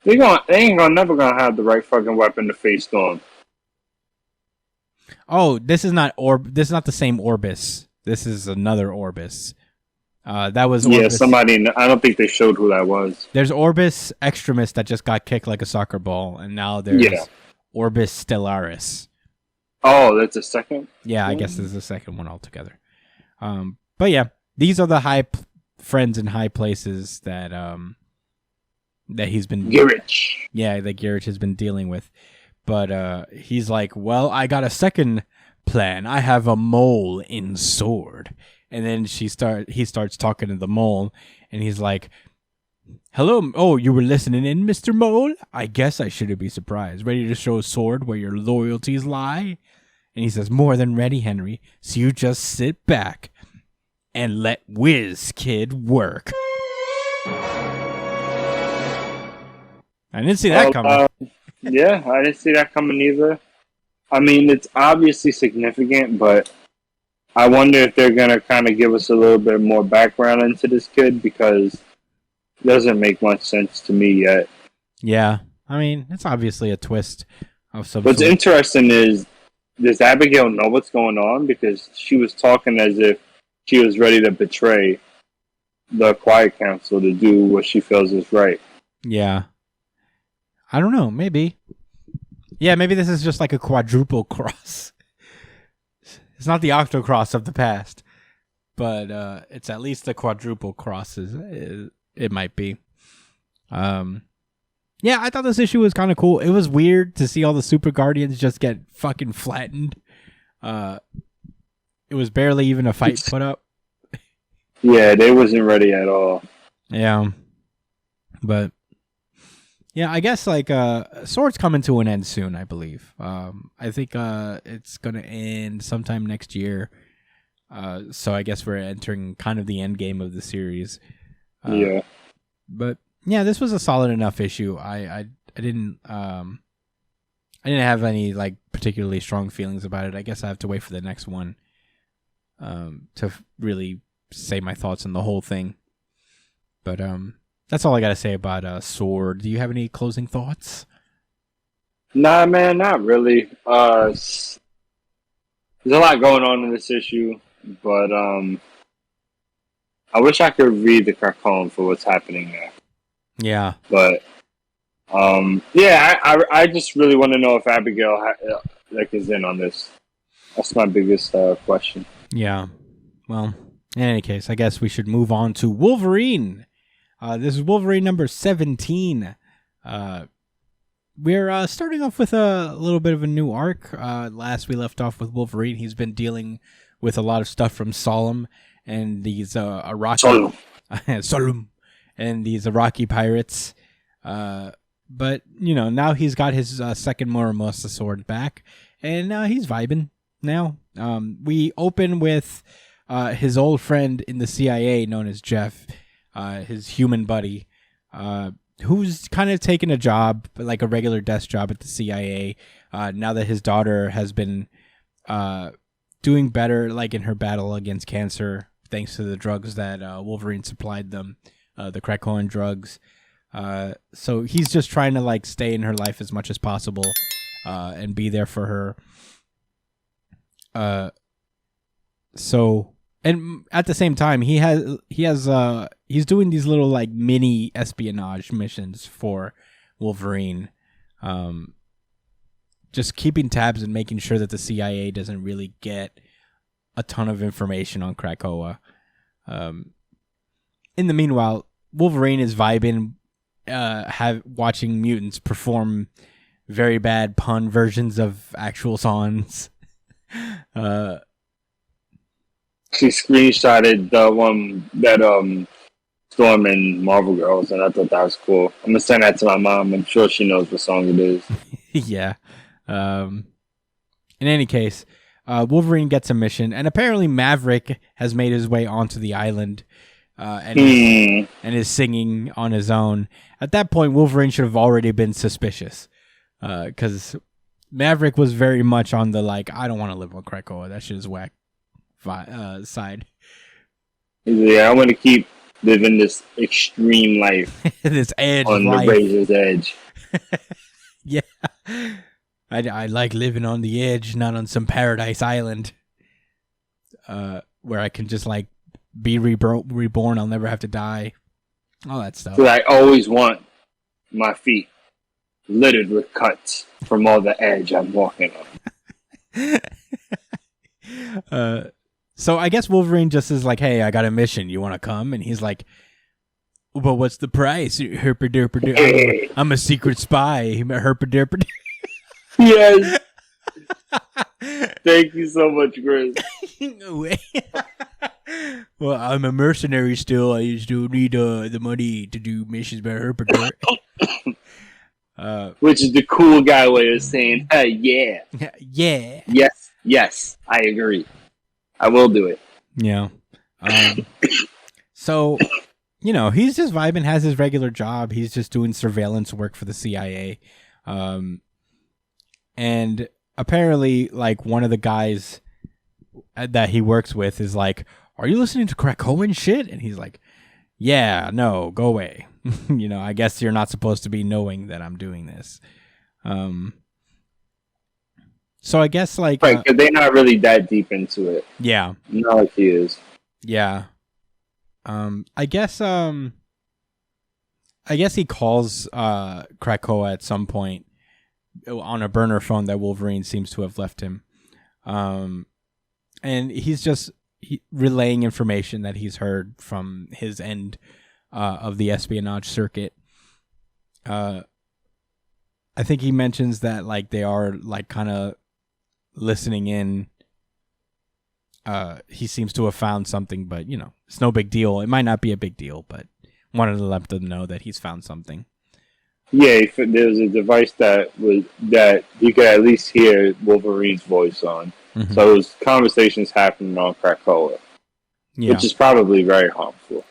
they ain't never gonna have the right fucking weapon to face Storm. Oh, this is not This is not the same Orbis. This is another Orbis. That was Orbis. Yeah, somebody. I don't think they showed who that was. There's Orbis Extremis that just got kicked like a soccer ball, and now there's Orbis Stellaris. Oh, that's a second? Yeah, I guess there's a second one altogether. But yeah, these are the friends in high places that that he's been... Girich. Yeah, that Girich has been dealing with. But he's like, well, I got a second plan. I have a mole in S.W.O.R.D. And then he starts talking to the mole, and he's like, hello, oh, you were listening in, Mr. Mole? I guess I shouldn't be surprised. Ready to show S.W.O.R.D where your loyalties lie? And he says, more than ready, Henry. So you just sit back and let Whiz Kid work. I didn't see that coming. Yeah, I didn't see that coming either. I mean, it's obviously significant, but I wonder if they're going to kind of give us a little bit more background into this kid, because it doesn't make much sense to me yet. Yeah, I mean, it's obviously a twist of some What's sort. interesting is, does Abigail know what's going on? Because she was talking as if she was ready to betray the Quiet Council to do what she feels is right. Yeah. I don't know, maybe. Yeah, maybe this is just like a quadruple cross. It's not the octocross of the past, but it's at least the quadruple crosses. It might be. Yeah, I thought this issue was kind of cool. It was weird to see all the Super Guardians just get fucking flattened. It was barely even a fight put up. Yeah, they wasn't ready at all. Yeah. But yeah, I guess like S.W.O.R.D's coming to an end soon, I believe. I think it's gonna end sometime next year. So I guess we're entering kind of the end game of the series. Yeah. But yeah, this was a solid enough issue. I didn't have any like particularly strong feelings about it. I guess I have to wait for the next one to really say my thoughts on the whole thing. But that's all I gotta say about S.W.O.R.D. Do you have any closing thoughts? Nah, man, not really. There's a lot going on in this issue, but I wish I could read the Krakoan for what's happening there. Yeah. But yeah, I just really want to know if Abigail is in on this. That's my biggest question. Yeah. Well, in any case, I guess we should move on to Wolverine. This is Wolverine number 17. We're starting off with a little bit of a new arc. Last we left off with Wolverine, he's been dealing with a lot of stuff from Solemn and these Iraqi Solemn and these Iraqi pirates. But you know, now he's got his second Muramasa sword back, and he's vibing now. We open with his old friend in the CIA known as Jeff, his human buddy, who's kind of taken a job, like a regular desk job at the CIA, now that his daughter has been doing better, like in her battle against cancer, thanks to the drugs that Wolverine supplied them, the Krakoan drugs. So he's just trying to like stay in her life as much as possible, and be there for her. So, and at the same time, he's doing these little like mini espionage missions for Wolverine, just keeping tabs and making sure that the CIA doesn't really get a ton of information on Krakoa. In the meanwhile, Wolverine is vibing watching mutants perform very bad pun versions of actual songs. She screenshotted the one that Storm and Marvel Girls, and I thought that was cool. I'm gonna send that to my mom. I'm sure she knows what song it is. Yeah. In any case, Wolverine gets a mission, and apparently Maverick has made his way onto the island and is singing on his own. At that point, Wolverine should have already been suspicious because Maverick was very much on the like, I don't want to live on Krakoa. That shit is whack side. Yeah, I want to keep living this extreme life. This edge on life. The razor's edge. Yeah. I like living on the edge, not on some paradise island where I can just like be reborn. I'll never have to die. All that stuff. So I always want my feet littered with cuts from all the edge I'm walking on. So I guess Wolverine just is like, hey, I got a mission. You want to come? And he's like, but what's the price? Herpaderpader. I'm a secret spy. Herpaderpader. Yes. Thank you so much, Chris. Well, I'm a mercenary still. I still need the money to do missions by Herpader. Which is the cool guy way of saying, yeah. Yeah. Yes, I agree. I will do it. Yeah. So, he's just vibing, has his regular job. He's just doing surveillance work for the CIA. And apparently, like, one of the guys that he works with is like, are you listening to Krakoan shit? And he's like, yeah, no, go away. I guess you're not supposed to be knowing that I'm doing this. So I guess like right, because they're not really that deep into it. Yeah, not like he is. Yeah, I guess he calls Krakoa at some point on a burner phone that Wolverine seems to have left him, and he's just relaying information that he's heard from his end of the espionage circuit. I think he mentions that like they are like kind of listening in. He seems to have found something, but it's no big deal. It might not be a big deal, but wanted to let them know that he's found something. Yeah, there's a device that you could at least hear Wolverine's voice on. Mm-hmm. So there's conversations happening on Krakoa, which is probably very harmful.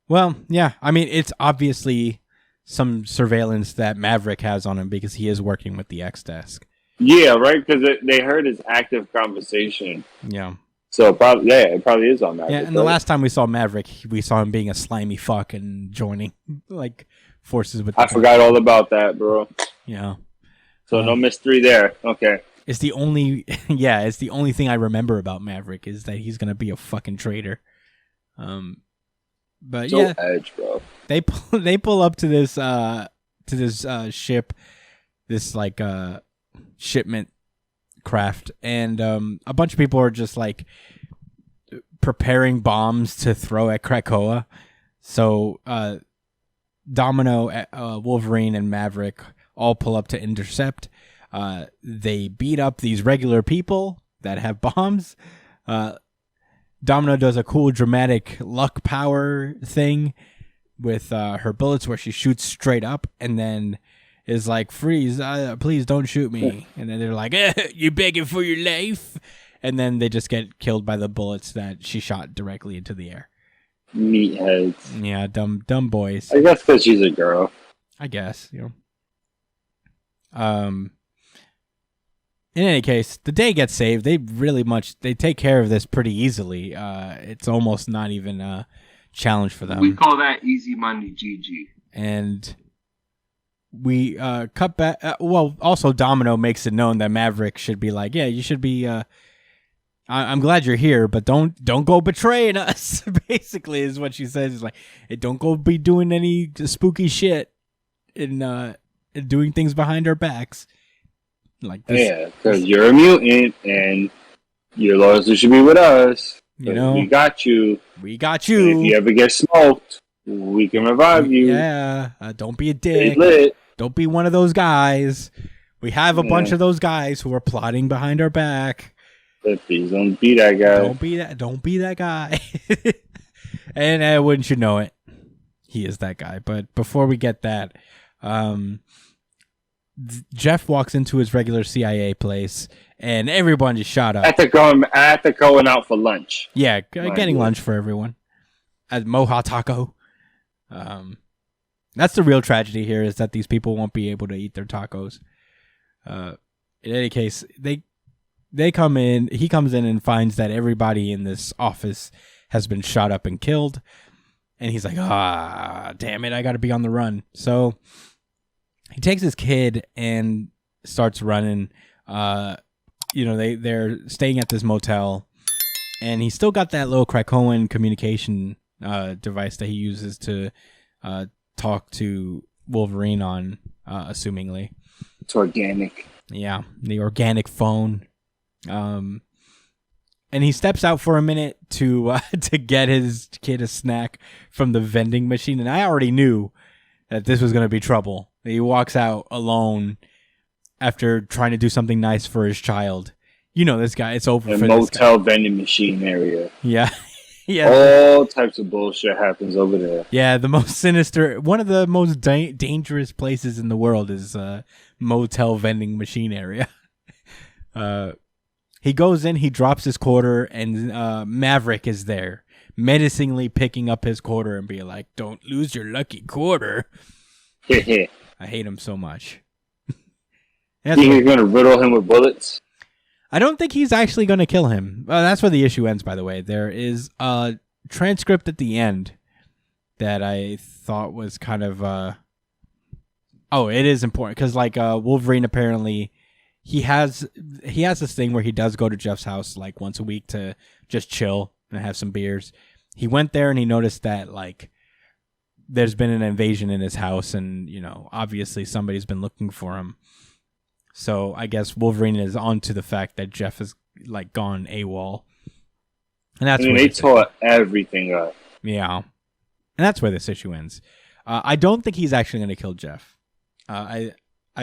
Well, yeah, I mean, it's obviously some surveillance that Maverick has on him because he is working with the X-Desk. Yeah, right, because they heard his active conversation. Yeah. So, it probably is on Maverick. Yeah, and the last time we saw Maverick, we saw him being a slimy fuck and joining, like, forces with... I forgot all about that, bro. Yeah. So, no mystery there. Okay. It's the only... Yeah, it's the only thing I remember about Maverick is that he's going to be a fucking traitor. But so yeah... edge, bro. They pull up to this ship, this, like, shipment craft, and a bunch of people are just like preparing bombs to throw at Krakoa. So Domino, Wolverine, and Maverick all pull up to intercept. They beat up these regular people that have bombs. Domino does a cool dramatic luck power thing with her bullets where she shoots straight up and then is like, freeze, please don't shoot me. And then they're like, you begging for your life? And then they just get killed by the bullets that she shot directly into the air. Meatheads. Yeah, dumb boys. I guess because she's a girl. I guess, In any case, the day gets saved. They take care of this pretty easily. It's almost not even a challenge for them. We call that easy money, GG. And we cut back. Also Domino makes it known that Maverick should be like, yeah, you should be. I'm glad you're here, but don't go betraying us. Basically, is what she says. Is like, hey, don't go be doing any spooky shit and doing things behind our backs. Like this. Yeah, because you're a mutant and your loyalty should be with us. We got you. We got you. And if you ever get smoked, We can revive you. Yeah, don't be a Stay dick. lit. Don't be one of those guys. We have a bunch of those guys who are plotting behind our back. Please don't be that guy. Don't be that guy. And wouldn't you know it, he is that guy. But before we get that, Jeff walks into his regular CIA place, and everyone just shot up. After going out for lunch. Yeah, getting lunch for everyone at Moha Taco. That's the real tragedy here, is that these people won't be able to eat their tacos. In any case, they come in. He comes in and finds that everybody in this office has been shot up and killed, and he's like, damn it, I got to be on the run. So he takes his kid and starts running. They're staying at this motel, and he's still got that little Krakoan communication device that he uses to talk to Wolverine on, assumingly. It's organic. Yeah, the organic phone. And he steps out for a minute to get his kid a snack from the vending machine, and I already knew that this was going to be trouble. He walks out alone after trying to do something nice for his child. You know this guy. It's over for this guy. Motel vending machine area. Yeah. Yeah. All types of bullshit happens over there. Yeah, the most sinister, one of the most dangerous places in the world is motel vending machine area. He goes in, he drops his quarter, and Maverick is there, menacingly picking up his quarter and being like, "Don't lose your lucky quarter." I hate him so much. Think he's going to riddle him with bullets? I don't think he's actually going to kill him. That's where the issue ends, by the way. There is a transcript at the end that I thought was kind of... it is important, because Wolverine apparently... He has this thing where he does go to Jeff's house like once a week to just chill and have some beers. He went there and he noticed that there's been an invasion in his house, and obviously somebody's been looking for him. So I guess Wolverine is onto the fact that Jeff has gone AWOL, and that's where they tore everything up. Yeah, and that's where this issue ends. I don't think he's actually going to kill Jeff. I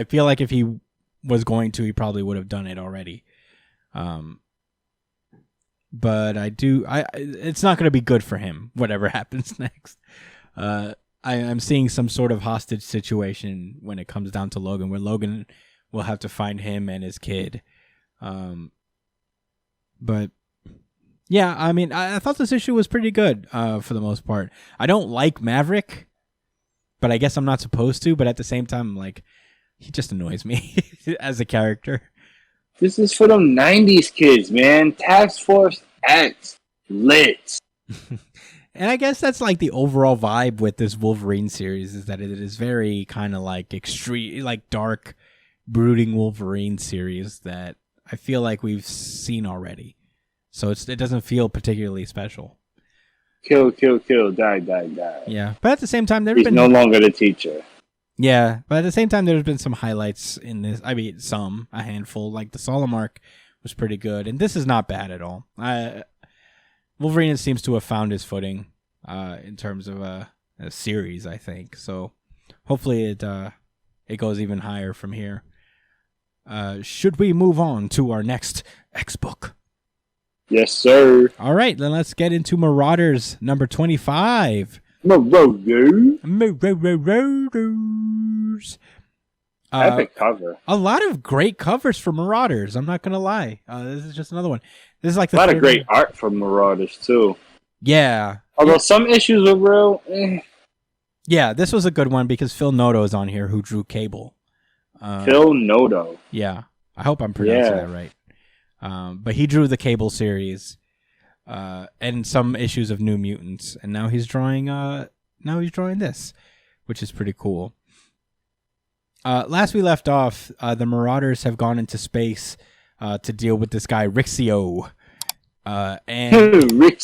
feel like if he was going to, he probably would have done it already. But it's not going to be good for him, whatever happens next. I'm seeing some sort of hostage situation when it comes down to Logan, where Logan will have to find him and his kid. But yeah, I mean, I thought this issue was pretty good for the most part. I don't like Maverick, but I guess I'm not supposed to. But at the same time, he just annoys me as a character. This is for them 90s kids, man. Task Force X. Lit. And I guess that's the overall vibe with this Wolverine series, is that it is very kind of extreme, dark, brooding Wolverine series that I feel like we've seen already. So it doesn't feel particularly special. Kill, die. Yeah, but at the same time, He's no longer the teacher. Yeah, but at the same time, there's been some highlights in this. I mean, a handful. The Solomon arc was pretty good, and this is not bad at all. Wolverine seems to have found his footing in terms of a series, I think. So hopefully it goes even higher from here. Should we move on to our next X book? Yes, sir. All right, then let's get into Marauders number 25. Marauders. Epic cover. A lot of great covers for Marauders. I'm not gonna lie. This is just another one. This is a lot of great art from Marauders too. Yeah. Although some issues are real. Yeah, this was a good one because Phil Noto is on here, who drew Cable. Phil Noto. Yeah, I hope I'm pronouncing that right. But he drew the Cable series, and some issues of New Mutants, and now he's drawing. This, which is pretty cool. Last we left off, the Marauders have gone into space to deal with this guy Rixio. Rixio.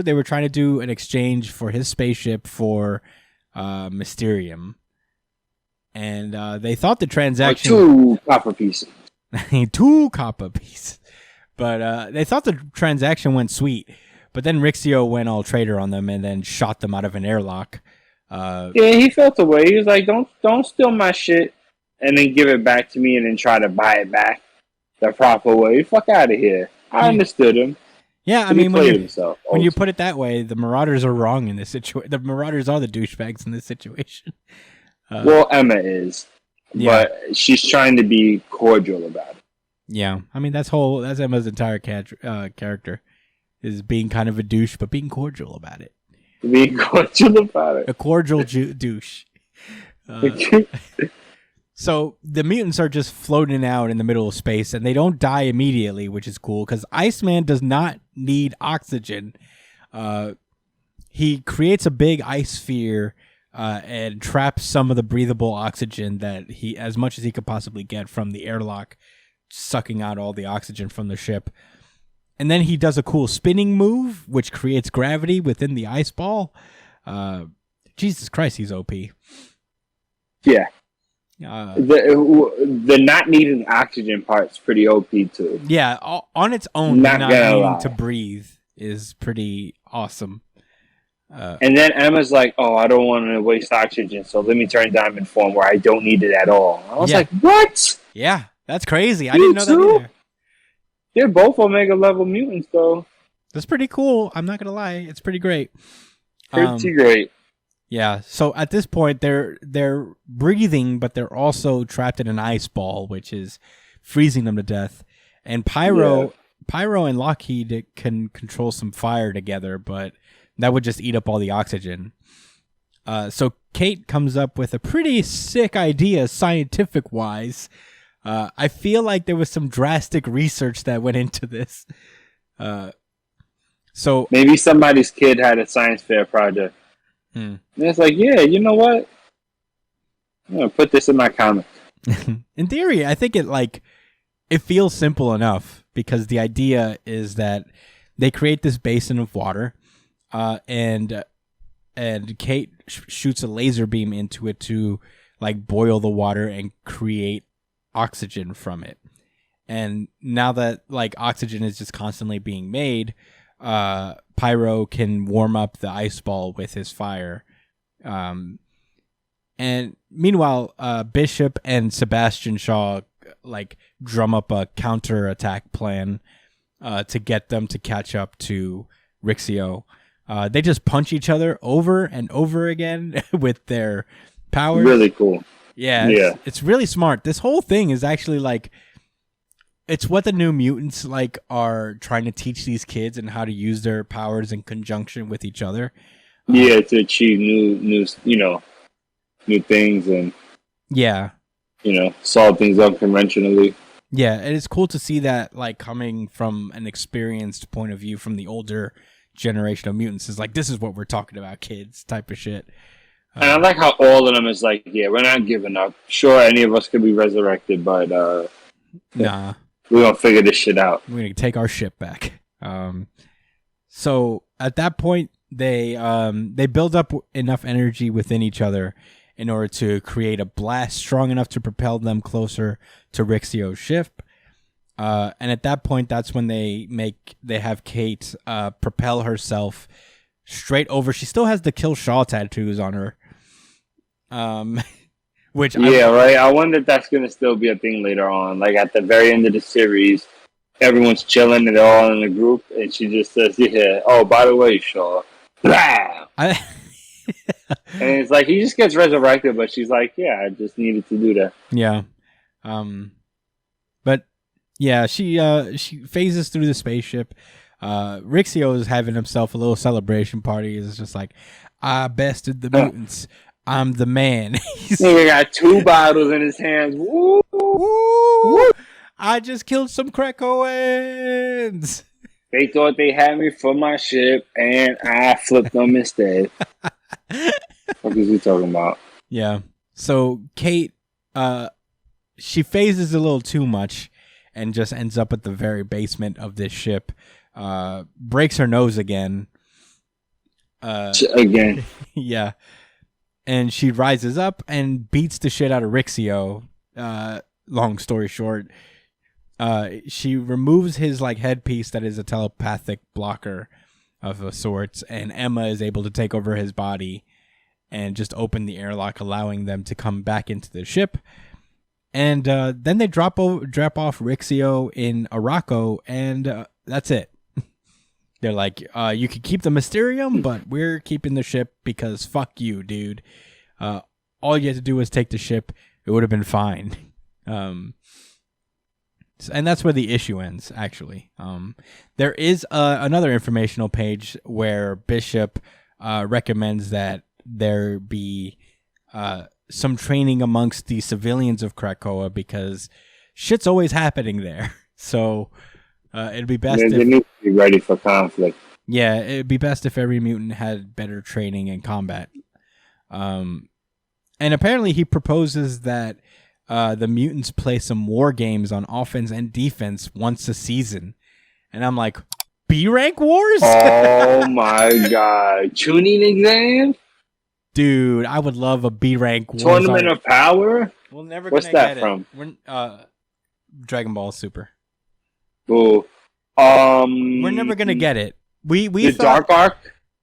They were trying to do an exchange for his spaceship for Mysterium, and they thought the transaction 2 copper pieces. 2 copper pieces, but they thought the transaction went sweet. But then Rixio went all traitor on them and then shot them out of an airlock. Yeah, he felt the way. He was like, don't steal my shit and then give it back to me and then try to buy it back the proper way. Fuck out of here. I understood him. Yeah, I mean, when you Also. put it that way, the Marauders are wrong in this situation. The Marauders are the douchebags in this situation. Well, Emma is, but she's trying to be cordial about it. Yeah, I mean that's Emma's entire character is being kind of a douche, but being cordial about it. Being cordial about it. A cordial douche. So the mutants are just floating out in the middle of space, and they don't die immediately, which is cool because Iceman does not need oxygen. He creates a big ice sphere and traps some of the breathable oxygen that as much as he could possibly get from the airlock, sucking out all the oxygen from the ship. And then he does a cool spinning move, which creates gravity within the ice ball. Jesus Christ, he's OP. Yeah. The not needing oxygen part's pretty OP too. Yeah, on its own, not needing to breathe is pretty awesome. And then Emma's like, "Oh, I don't want to waste oxygen, so let me turn diamond form where I don't need it at all." I was like, "What?" Yeah, that's crazy. I didn't know that either. They're both Omega level mutants, though. That's pretty cool. I'm not gonna lie, it's pretty great. Pretty great. Yeah, so at this point they're breathing, but they're also trapped in an ice ball, which is freezing them to death. And Pyro and Lockheed can control some fire together, but that would just eat up all the oxygen. So Kate comes up with a pretty sick idea, scientific-wise. I feel like there was some drastic research that went into this. So maybe somebody's kid had a science fair project. And it's like, yeah, you know what? I'm gonna put this in my comic. In theory, I think it feels simple enough because the idea is that they create this basin of water, and Kate shoots a laser beam into it to boil the water and create oxygen from it. And now that oxygen is just constantly being made, Pyro can warm up the ice ball with his fire. And meanwhile, Bishop and Sebastian Shaw drum up a counter-attack plan to get them to catch up to Rixio. They just punch each other over and over again with their powers. Really cool. Yeah. It's really smart. This whole thing is actually it's what the New Mutants are trying to teach these kids and how to use their powers in conjunction with each other. To achieve new things and solve things unconventionally. Yeah, and it's cool to see that coming from an experienced point of view from the older generation of mutants is this is what we're talking about, kids, type of shit. And I like how all of them is we're not giving up. Sure, any of us could be resurrected, but nah. We're going to figure this shit out. We're going to take our ship back. So at that point, they build up enough energy within each other in order to create a blast strong enough to propel them closer to Rixio's ship. And at that point, that's when they have Kate propel herself straight over. She still has the Kill Shaw tattoos on her. Right. I wonder if that's going to still be a thing later on. At the very end of the series, everyone's chilling and they're all in a group, and she just says, "Yeah, oh, by the way, Shaw." And it's he just gets resurrected, but she's like, "Yeah, I just needed to do that." Yeah. But yeah, she phases through the spaceship. Rixio is having himself a little celebration party. It's just I bested the mutants. I'm the man. He got 2 bottles in his hands. Woo! Woo! I just killed some Krakoans. They thought they had me for my ship, and I flipped them instead. What is he talking about? Yeah. So Kate, she phases a little too much and just ends up at the very basement of this ship. Breaks her nose again. Again. Yeah. And she rises up and beats the shit out of Rixio. Long story short, she removes his headpiece that is a telepathic blocker, of a sorts, and Emma is able to take over his body and just open the airlock, allowing them to come back into the ship. And then they drop off Rixio in Araco, and that's it. They're like, you could keep the Mysterium, but we're keeping the ship because fuck you, dude. All you had to do was take the ship. It would have been fine. And that's where the issue ends, actually. There is another informational page where Bishop recommends that there be some training amongst the civilians of Krakoa because shit's always happening there. So it'd be best they need to be ready for conflict. Yeah, it'd be best if every mutant had better training in combat. And apparently he proposes that the mutants play some war games on offense and defense once a season. And I'm like, B-rank wars? Oh my god. Tuning exam? Dude, I would love a B-rank wars. Tournament of Power? We're never What's gonna that get from? We're, Dragon Ball Super. Ooh. We're never gonna get it. We the thought, Dark Arc?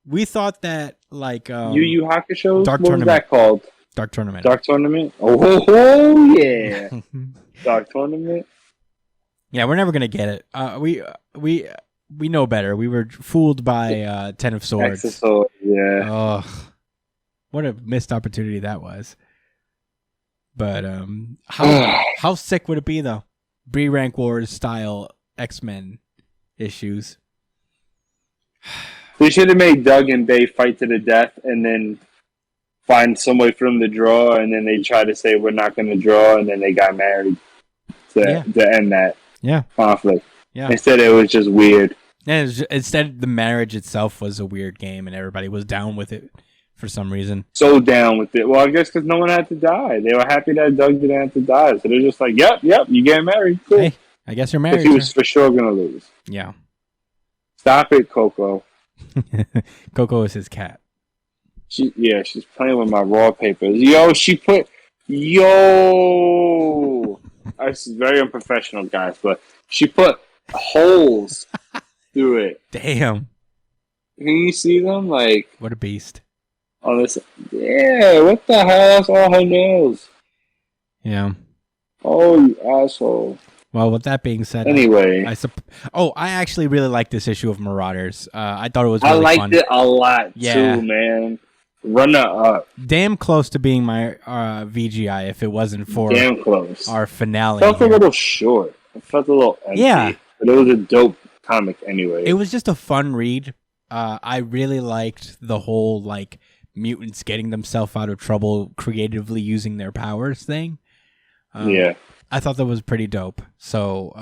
We thought that like Yu Yu Hakusho? Dark What Tournament. was that called? Dark Tournament. Dark Tournament? Oh yeah. Dark Tournament? Yeah, we're never gonna get it. We know better. We were fooled by Ten of Swords. X of Swords, yeah. Oh, what a missed opportunity that was. But how sick would it be though? B-rank wars style X-Men issues. They should have made Doug and Bay fight to the death and then find some way for them to draw, and then they try to say we're not going to draw, and then they got married to end that conflict. Yeah. Instead, it was just weird. And instead, the marriage itself was a weird game, and everybody was down with it for some reason. So down with it. Well, I guess because no one had to die. They were happy that Doug didn't have to die. So they're just like, yep, you get married. Cool. Hey, I guess you're married. But he was for sure going to lose. Yeah. Stop it, Coco. Coco is his cat. She's playing with my wallpapers. This is very unprofessional, guys, but she put holes through it. Damn. Can you see them? Like, what a beast. On this, yeah, what the hell? That's all her nails. Yeah. Oh, you asshole. Well, with that being said, anyway, I actually really like this issue of Marauders. I thought it was really fun. I liked it a lot too, man. Runner up. Damn close to being my VGI if it wasn't for damn close. Our finale. It felt a little short. It felt a little empty. Yeah. But it was a dope comic anyway. It was just a fun read. I really liked the whole like mutants getting themselves out of trouble creatively using their powers thing. I thought that was pretty dope. So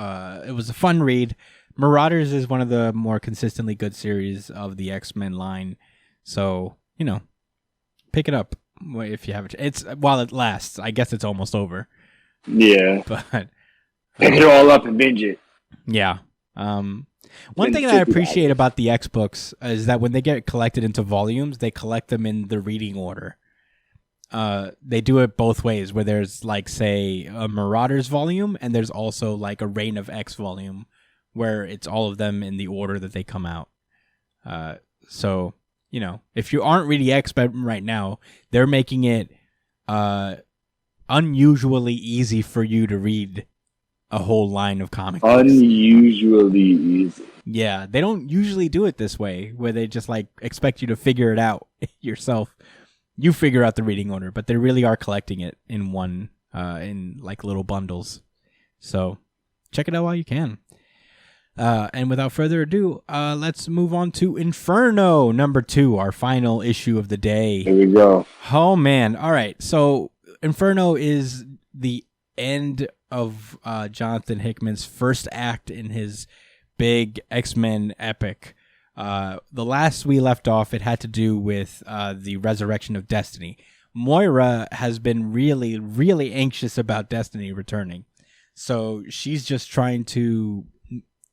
it was a fun read. Marauders is one of the more consistently good series of the X-Men line. So, pick it up if you have it. It's while it lasts. I guess it's almost over. Yeah. But pick it all up and binge it. Yeah. One thing that I appreciate about the X books is that when they get collected into volumes, they collect them in the reading order. They do it both ways, where there's like, say, a Marauders volume, and there's also like a Reign of X volume, where it's all of them in the order that they come out. So, if you aren't reading X-Men right now, they're making it unusually easy for you to read a whole line of comic books. Unusually easy. Yeah, they don't usually do it this way, where they just like expect you to figure it out yourself. You figure out the reading order, but they really are collecting it in one, in like little bundles. So check it out while you can. And without further ado, let's move on to Inferno #2, our final issue of the day. Here we go. Oh man! All right, so Inferno is the end of Jonathan Hickman's first act in his big X-Men epic. The last we left off, it had to do with the resurrection of Destiny. Moira has been really, really anxious about Destiny returning. So she's just trying to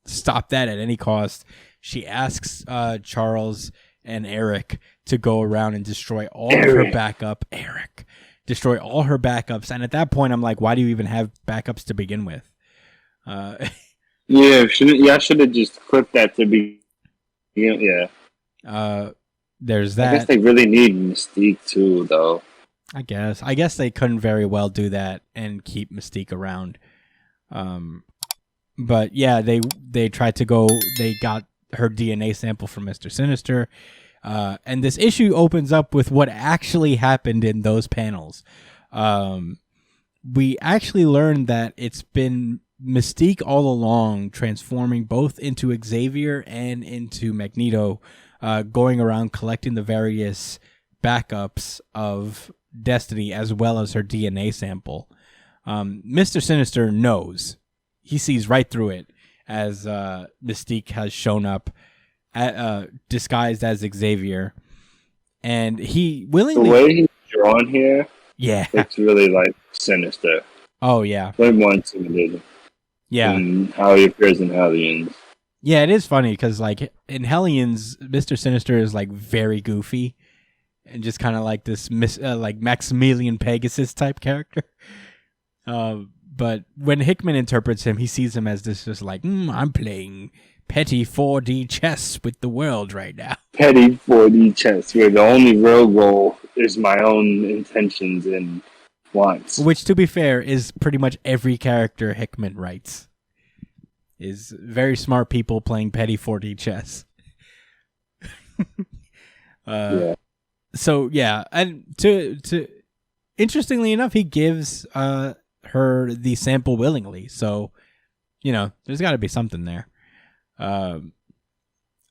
stop that at any cost. She asks Charles and Eric to go around and destroy all of her backup. Destroy all her backups. And at that point, I'm like, why do you even have backups to begin with? I should have just clipped that to be. Yeah. There's I guess that. they really need Mystique too, though. I guess they couldn't very well do that and keep Mystique around. But yeah, they tried to go. They got her DNA sample from Mr. Sinister, and this issue opens up with what actually happened in those panels. We actually learned that it's been Mystique all along, transforming both into Xavier and into Magneto, going around collecting the various backups of Destiny as well as her DNA sample. Mr. Sinister knows. He sees right through it as Mystique has shown up disguised as Xavier. And he willingly... The way he's drawn here, yeah, it's really like Sinister. Oh, yeah. Way more intimidating. Yeah. And how he appears in Hellions. Yeah, it is funny because, like, in Hellions, Mr. Sinister is, like, very goofy and just kind of like this, like, Maximilian Pegasus type character. But when Hickman interprets him, he sees him as this just like, I'm playing petty 4D chess with the world right now. Petty 4D chess, where the only real goal is my own intentions and wants. Which, to be fair, is pretty much every character Hickman writes. Is very smart people playing petty 4D chess. Yeah. So, yeah. And to interestingly enough, he gives her the sample willingly. So, there's got to be something there.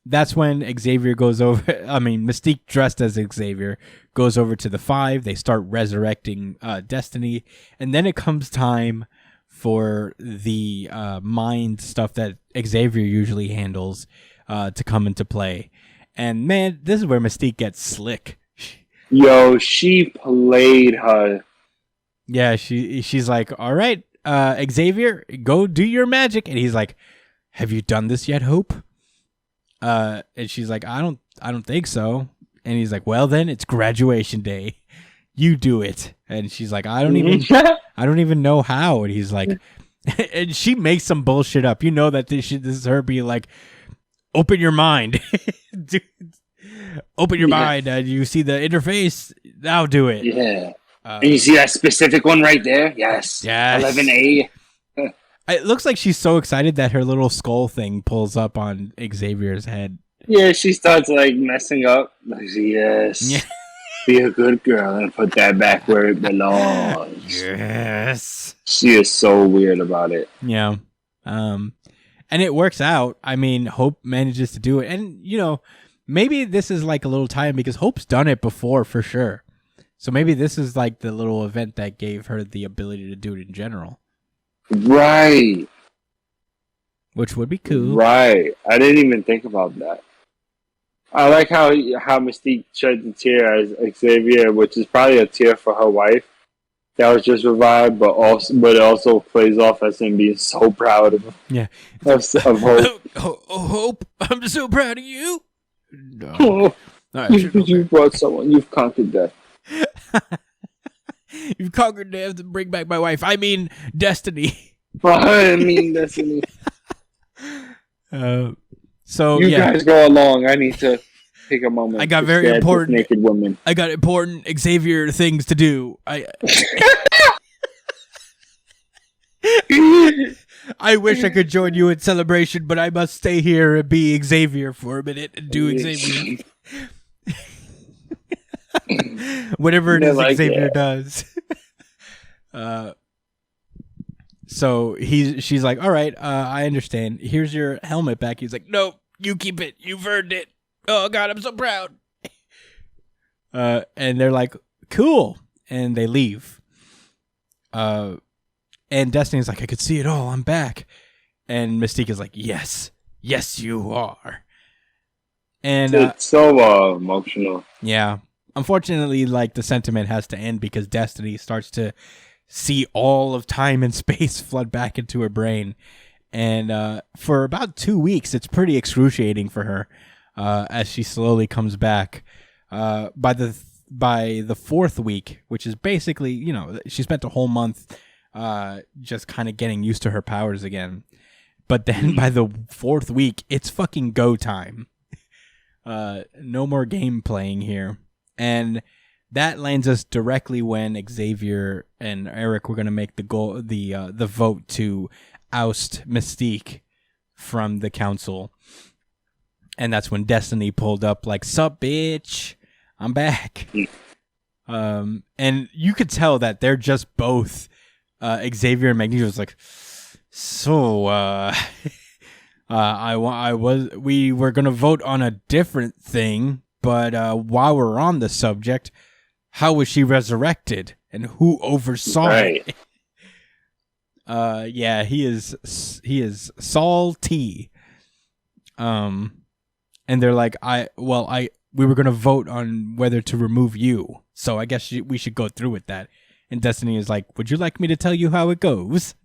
That's when Xavier goes over. Mystique dressed as Xavier goes over to the 5. They start resurrecting Destiny. And then it comes time for the mind stuff that Xavier usually handles to come into play. And man, this is where Mystique gets slick. Yo, she played her. Yeah, she's like, all right, Xavier, go do your magic. And he's like, have you done this yet, Hope? And she's like, I don't think so. And he's like, well, then it's graduation day. You do it. And she's like, I don't even know how. And he's like, and she makes some bullshit up. You know that this is her being like, open your mind. Open your mind. You see the interface. Now do it. Yeah. And you see that specific one right there? Yes. 11A. It looks like she's so excited that her little skull thing pulls up on Xavier's head. Yeah, she starts like messing up. Like, yes. Yeah. Be a good girl and put that back where it belongs. Yes. She is so weird about it. Yeah. And it works out. Hope manages to do it. And, maybe this is like a little tie-in because Hope's done it before for sure. So maybe this is like the little event that gave her the ability to do it in general. Right. Which would be cool. Right. I didn't even think about that. I like how Mystique shed the tear as Xavier, which is probably a tear for her wife that was just revived, but it also plays off as him being so proud of Hope. Hope, I'm so proud of you. No. You brought someone. You've conquered death. You've conquered death to bring back my wife. Destiny. Destiny. So you guys go along. I need to take a moment. I got very important naked woman. I got important Xavier things to do. I wish I could join you in celebration, but I must stay here and be Xavier for a minute and do Xavier. Whatever it is Xavier does. So she's like, all right, I understand. Here's your helmet back. He's like, no, you keep it. You've earned it. Oh God, I'm so proud. And they're like, cool. And they leave. And Destiny's like, I could see it all. I'm back. And Mystique is like, yes, you are. And it's so emotional. Yeah. Unfortunately, like the sentiment has to end because Destiny starts to see all of time and space flood back into her brain. And for about 2 weeks, it's pretty excruciating for her as she slowly comes back. By the fourth week, which is basically, she spent a whole month just kind of getting used to her powers again. But then by the fourth week, it's fucking go time. No more game playing here. And that lands us directly when Xavier and Eric were going to make the vote to oust Mystique from the council. And that's when Destiny pulled up like, "Sup, bitch, I'm back." And you could tell that they're just both Xavier and Magneto was like, "So we were gonna vote on a different thing, but while we're on the subject, how was she resurrected and who oversaw it?" Yeah, he is salty. And they're like, we were gonna vote on whether to remove you, so I guess we should go through with that. And Destiny is like, "Would you like me to tell you how it goes?"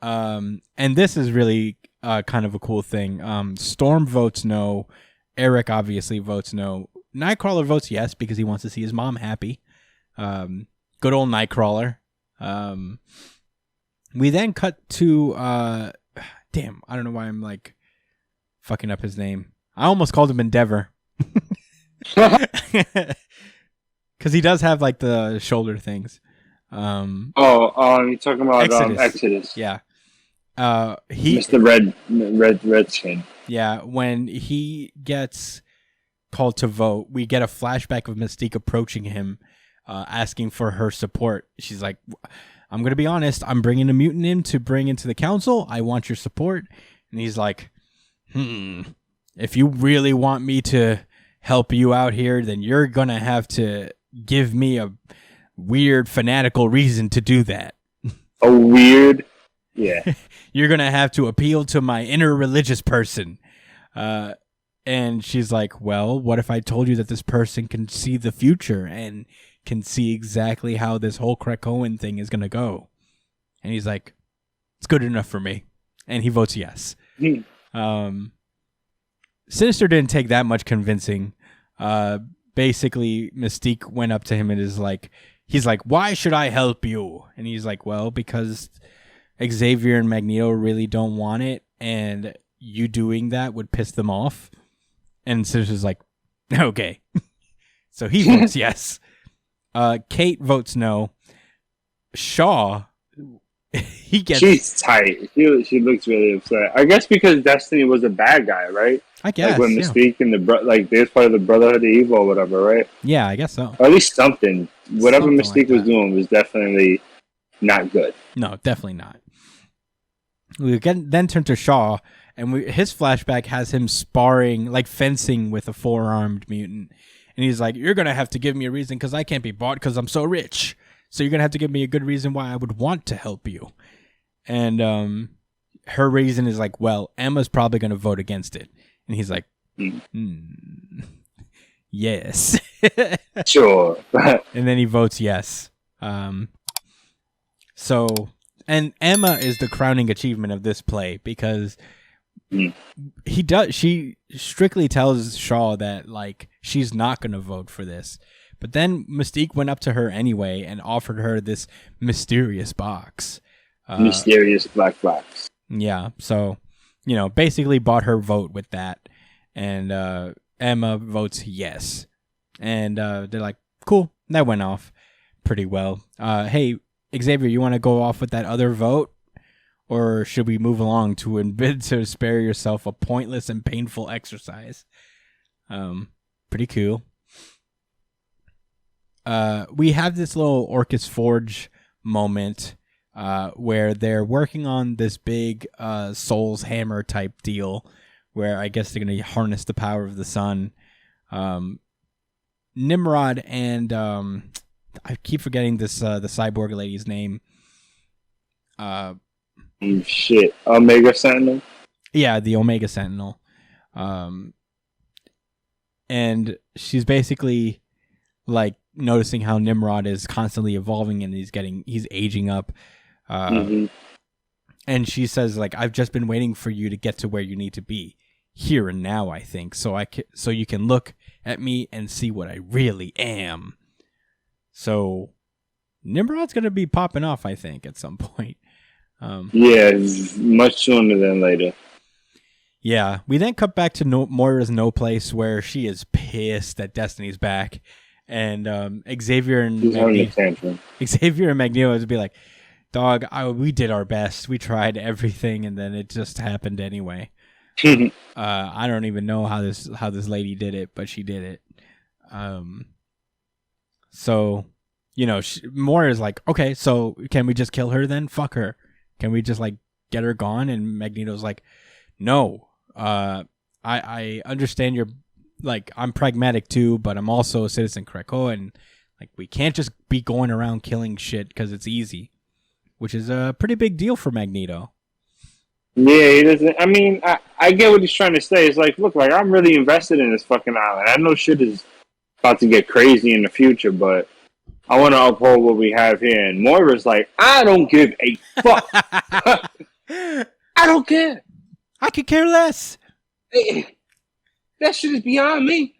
And this is really kind of a cool thing. Storm votes no. Eric obviously votes no. Nightcrawler votes yes because he wants to see his mom happy. Good old Nightcrawler. We then cut to damn, I don't know why I'm like fucking up his name. I almost called him Endeavor. Because he does have like the shoulder things. You're talking about Exodus. Yeah. Mr. Redskin. Yeah, when he gets called to vote, we get a flashback of Mystique approaching him, asking for her support. She's like, "I'm going to be honest, I'm bringing a mutant in to bring into the council. I want your support." And he's like, "If you really want me to help you out here, then you're going to have to give me a weird fanatical reason to do that." A weird? Yeah. "You're going to have to appeal to my inner religious person." And she's like, "Well, what if I told you that this person can see the future and can see exactly how this whole Krakoan thing is going to go?" And he's like, "It's good enough for me." And he votes yes. Sinister didn't take that much convincing. Basically, Mystique went up to him and he's like, "Why should I help you?" And he's like, "Well, because Xavier and Magneto really don't want it, and you doing that would piss them off." And Sinister's like, "Okay." So he votes yes. Kate votes no. Shaw, she's tight. She looks really upset. I guess because Destiny was a bad guy, right? I guess. Like when Mystique and they was part of the Brotherhood of Evil or whatever, right? Yeah, I guess so. Or at least something. Whatever Mystique was doing was definitely not good. No, definitely not. We then turn to Shaw, and his flashback has him sparring, like fencing with a 4-armed mutant. And he's like, "You're going to have to give me a reason because I can't be bought because I'm so rich. So you're going to have to give me a good reason why I would want to help you." And her reason is like, "Well, Emma's probably going to vote against it." And he's like, "Yes." Sure. And then he votes yes. And Emma is the crowning achievement of this play because she strictly tells Shaw that like she's not going to vote for this. But then Mystique went up to her anyway and offered her this mysterious box. Mysterious black box. Yeah, so, basically bought her vote with that. And Emma votes yes. And they're like, "Cool, that went off pretty well. Hey, Xavier, you want to go off with that other vote? Or should we move along to bid to spare yourself a pointless and painful exercise?" Pretty cool. We have this little Orcus Forge moment where they're working on this big Soul's Hammer type deal where I guess they're going to harness the power of the sun. Nimrod and I keep forgetting the cyborg lady's name. Omega Sentinel? Yeah, the Omega Sentinel. And she's basically like noticing how Nimrod is constantly evolving and he's aging up. And she says like, "I've just been waiting for you to get to where you need to be here and now, I think, so you can look at me and see what I really am." So Nimrod's going to be popping off, I think, at some point. Yeah, much sooner than later. Yeah, we then cut back to Moira's No Place, where she is pissed that Destiny's back, and Xavier and Magneto would be like, "Dog, we did our best. We tried everything, and then it just happened anyway." I don't even know how this lady did it, but she did it. So, Moira's like, "Okay, so can we just kill her then? Fuck her. Can we just like get her gone?" And Magneto's like, "No. I understand you're like, I'm pragmatic too, but I'm also a citizen Krakoa, and like we can't just be going around killing shit because it's easy," which is a pretty big deal for Magneto. Yeah, he doesn't. I mean, I get what he's trying to say. It's like, look, like I'm really invested in this fucking island. I know shit is about to get crazy in the future, but I want to uphold what we have here. And Moira's like, I don't give a fuck. I don't care. I could care less. That shit is beyond me.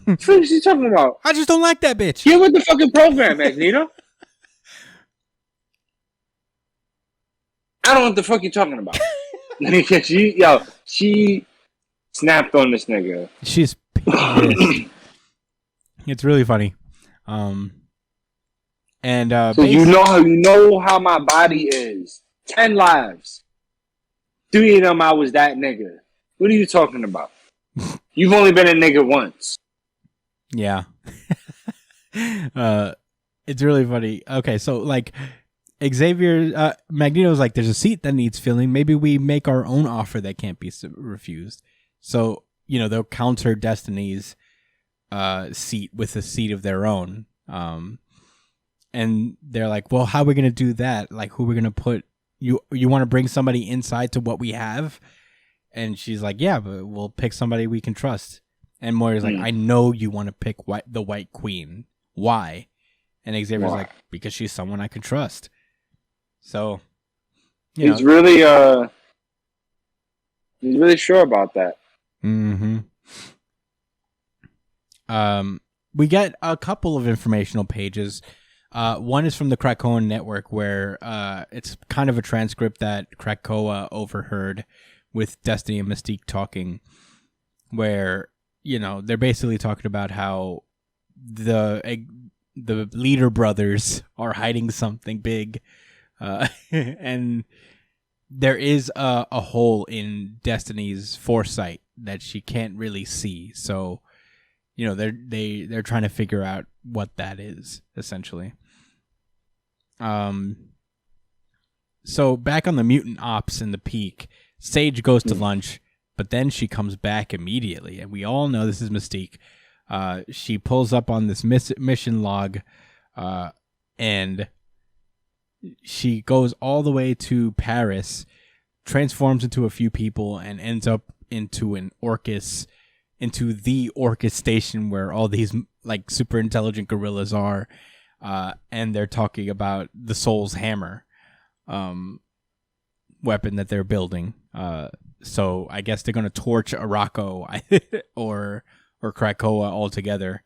What is he talking about? I just don't like that bitch. Get with the fucking program, Magneto. I don't know what the fuck you're talking about. She snapped on this nigga. She's pissed. It's really funny. So you know how my body is. 10 lives. 3 of them I was that nigga. What are you talking about? You've only been a nigga once. Yeah. It's really funny. Okay, so like Xavier, Magneto's like, there's a seat that needs filling. Maybe we make our own offer that can't be refused. So, they'll counter Destiny's seat with a seat of their own. And they're like, well, how are we going to do that? Like, who are we going to put? You want to bring somebody inside to what we have? And she's like, yeah, but we'll pick somebody we can trust. And Moira's like, I know you want to pick the White Queen. Why? And Xavier's like, because she's someone I can trust. So, he's really sure about that. Mm-hmm. We get a couple of informational pages. One is from the Krakoan network, where it's kind of a transcript that Krakoa overheard with Destiny and Mystique talking, where they're basically talking about how the Leader brothers are hiding something big, and there is a hole in Destiny's foresight that she can't really see. So, they're trying to figure out what that is, essentially. So back on the mutant ops in the Peak, Sage goes to lunch, but then she comes back immediately, and we all know this is Mystique. She pulls up on this mission log, and she goes all the way to Paris, transforms into a few people, and ends up into the Orcus station where all these like super intelligent gorillas are, and they're talking about the Soul's Hammer weapon that they're building. So I guess they're gonna torch Araco or Krakoa altogether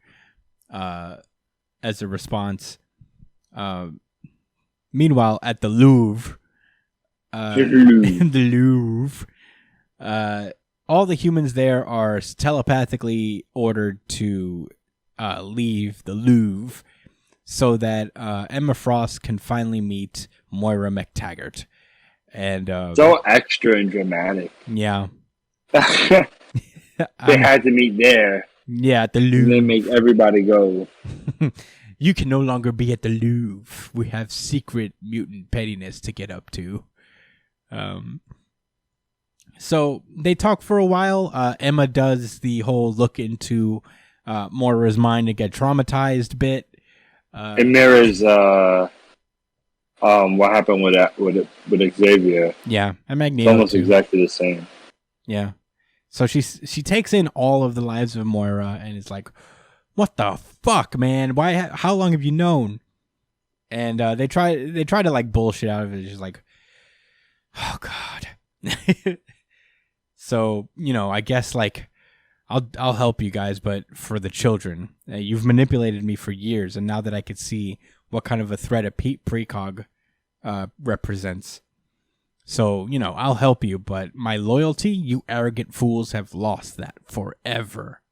as a response. Meanwhile, at the Louvre, all the humans there are telepathically ordered to leave the Louvre so that Emma Frost can finally meet Moira McTaggart. And so extra and dramatic. Yeah. They had to meet there. Yeah, at the Louvre. And then make everybody go. You can no longer be at the Louvre. We have secret mutant pettiness to get up to. So they talk for a while. Emma does the whole look into Moira's mind and get traumatized bit. It mirrors what happened with Xavier. Yeah, and Magneto. It's almost too. exactly the same. Yeah. So she takes in all of the lives of Moira and is like, "What the fuck, man? Why? How long have you known?" And they try to like bullshit out of it. She's like, "Oh God." So I guess like I'll help you guys, but for the children, you've manipulated me for years, and now that I could see what kind of a threat a precog represents, So, I'll help you, but my loyalty, you arrogant fools have lost that forever.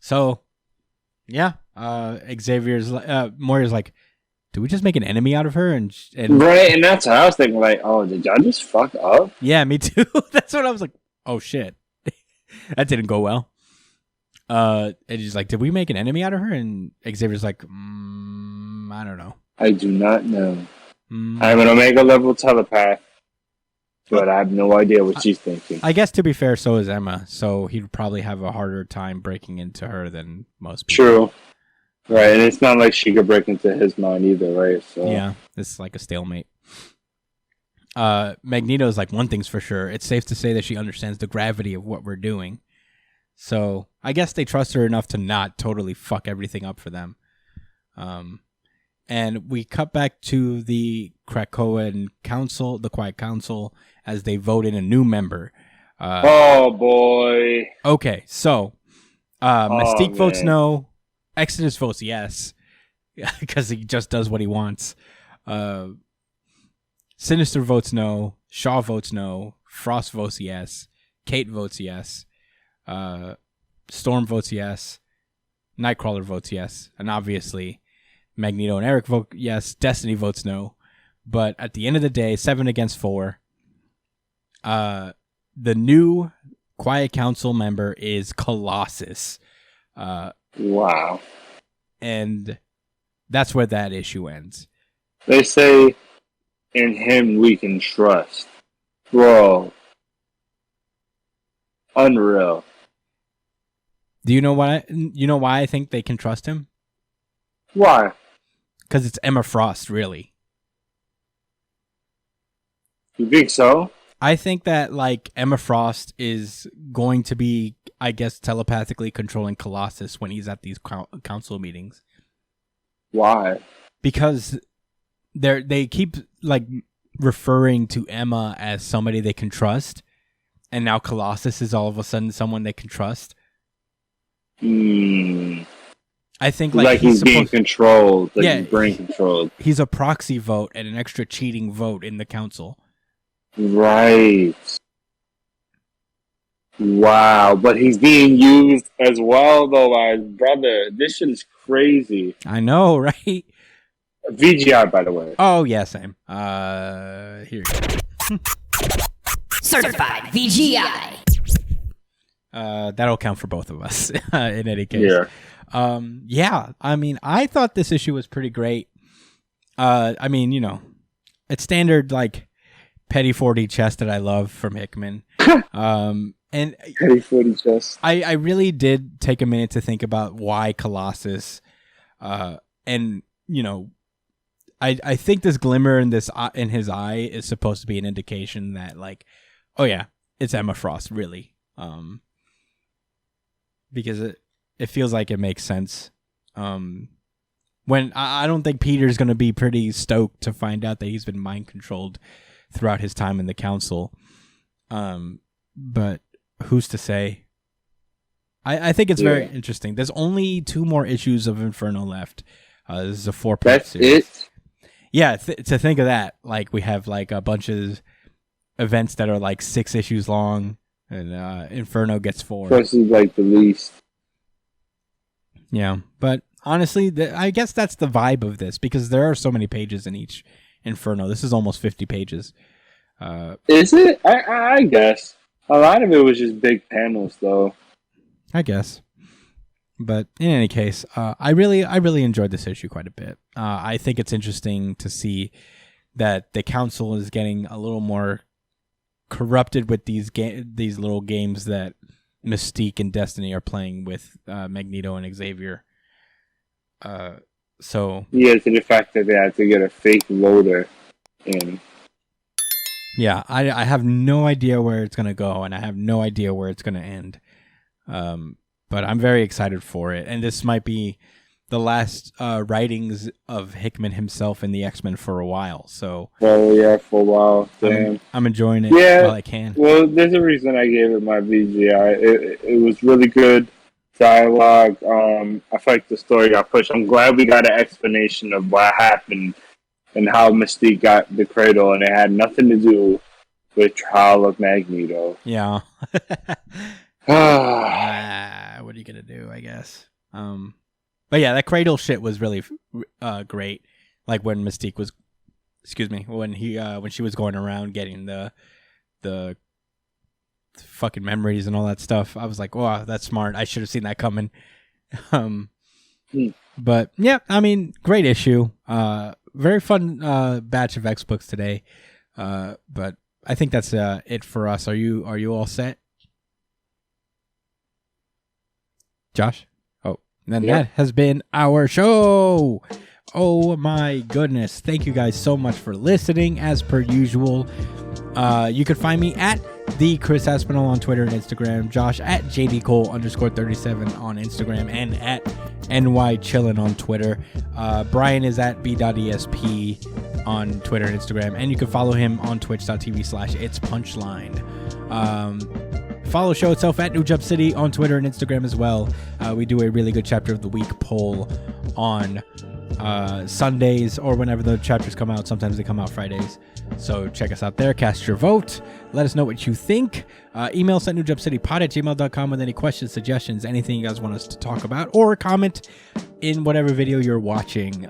So, yeah, Moira's like, do we just make an enemy out of her? And right, and that's what I was thinking, like, oh, did y'all just fuck up? Yeah, me too. That's what I was like, oh, shit. That didn't go well. And he's like, did we make an enemy out of her? And Xavier's like, I don't know. I do not know. I'm an Omega level telepath, but I have no idea what she's thinking. I guess, to be fair, so is Emma, so he'd probably have a harder time breaking into her than most people. True. Right, and it's not like she could break into his mind either, right? So yeah, this is like a stalemate. Magneto's like, one thing's for sure, it's safe to say that she understands the gravity of what we're doing. So I guess they trust her enough to not totally fuck everything up for them. And we cut back to the Krakoan Council, the Quiet Council, as they vote in a new member. Oh boy. Okay, so Mystique votes no. Exodus votes yes, because he just does what he wants. Sinister votes no. Shaw votes no. Frost votes yes. Kate votes yes. Storm votes yes. Nightcrawler votes yes. And obviously, Magneto and Eric vote yes. Destiny votes no. But at the end of the day, 7 against 4. The new Quiet Council member is Colossus. Wow. And that's where that issue ends. They say, in him we can trust. Bro. Unreal. Do you know why I think they can trust him? Why? Because it's Emma Frost, really. You think so? I think that, like, Emma Frost is going to be, I guess, telepathically controlling Colossus when he's at these council meetings. Why? Because they keep, like, referring to Emma as somebody they can trust, and now Colossus is all of a sudden someone they can trust. I think, like he's being controlled, like he's brain controlled. He's a proxy vote and an extra cheating vote in the council. Right. Wow, but he's being used as well, though, as brother. This shit is crazy. I know, right? VGI, by the way. Oh, yeah, same. Here you go. Certified VGI. That'll count for both of us in any case. Yeah. I mean, I thought this issue was pretty great. I mean, it's standard, like, petty 40 chest that I love from Hickman. And petty 40 chest. I really did take a minute to think about why Colossus. And, I think this glimmer in his eye is supposed to be an indication that, like, oh yeah, it's Emma Frost, really. Because it feels like it makes sense. When I don't think Peter's going to be pretty stoked to find out that he's been mind controlled throughout his time in the council. But who's to say? I think it's very interesting. There's only 2 more issues of Inferno left. This is a 4-part series. That's it? Yeah, to think of that, like, we have, like, a bunch of events that are, like, 6 issues long, and Inferno gets 4. This is, like, the least. Yeah, but honestly, I guess that's the vibe of this, because there are so many pages in each Inferno. This is almost 50 pages. Is it? I guess. A lot of it was just big panels, though. I guess. But in any case, I really enjoyed this issue quite a bit. I think it's interesting to see that the council is getting a little more corrupted with these little games that Mystique and Destiny are playing with Magneto and Xavier. So yeah, to the fact that they had to get a fake loader in. Yeah, I have no idea where it's gonna go, and I have no idea where it's gonna end. But I'm very excited for it, and this might be the last writings of Hickman himself in the X-Men for a while. So, well, yeah, for a while. Damn. I'm enjoying it while I can. Well, there's a reason I gave it my VGI. It was really good dialogue. I felt like the story got pushed. I'm glad we got an explanation of what happened and how Mystique got the cradle, and it had nothing to do with Trial of Magneto. Yeah. What are you gonna do? I guess. But yeah, that cradle shit was really great. Like when Mystique was, when she was going around getting the fucking memories and all that stuff. I was like, wow, that's smart. I should have seen that coming. But yeah, I mean, great issue. Very fun batch of X books today. But I think that's it for us. Are you all set, Josh? Oh, then that has been our show. Oh my goodness. Thank you guys so much for listening. As per usual, you can find me at the Chris Aspinall on Twitter and Instagram, Josh at JDCole_37 on Instagram, and at NYChillin on Twitter. Brian is at B.ESP on Twitter and Instagram, and you can follow him on twitch.tv/itspunchline. Follow the show itself at New Jump City on Twitter and Instagram as well. We do a really good chapter of the week poll on Sundays or whenever the chapters come out. Sometimes they come out Fridays. So check us out there. Cast your vote. Let us know what you think. Email us at newjumpcitypod@gmail.com with any questions, suggestions, anything you guys want us to talk about, or comment in whatever video you're watching.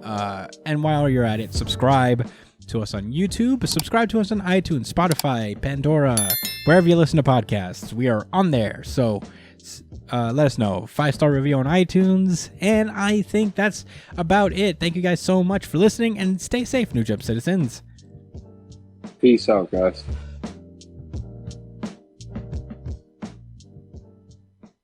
And while you're at it, subscribe to us on YouTube. Subscribe to us on iTunes, Spotify, Pandora, wherever you listen to podcasts. We are on there. So let us know. 5-star review on iTunes. And I think that's about it. Thank you guys so much for listening, and stay safe, New Jump citizens. Peace out, guys.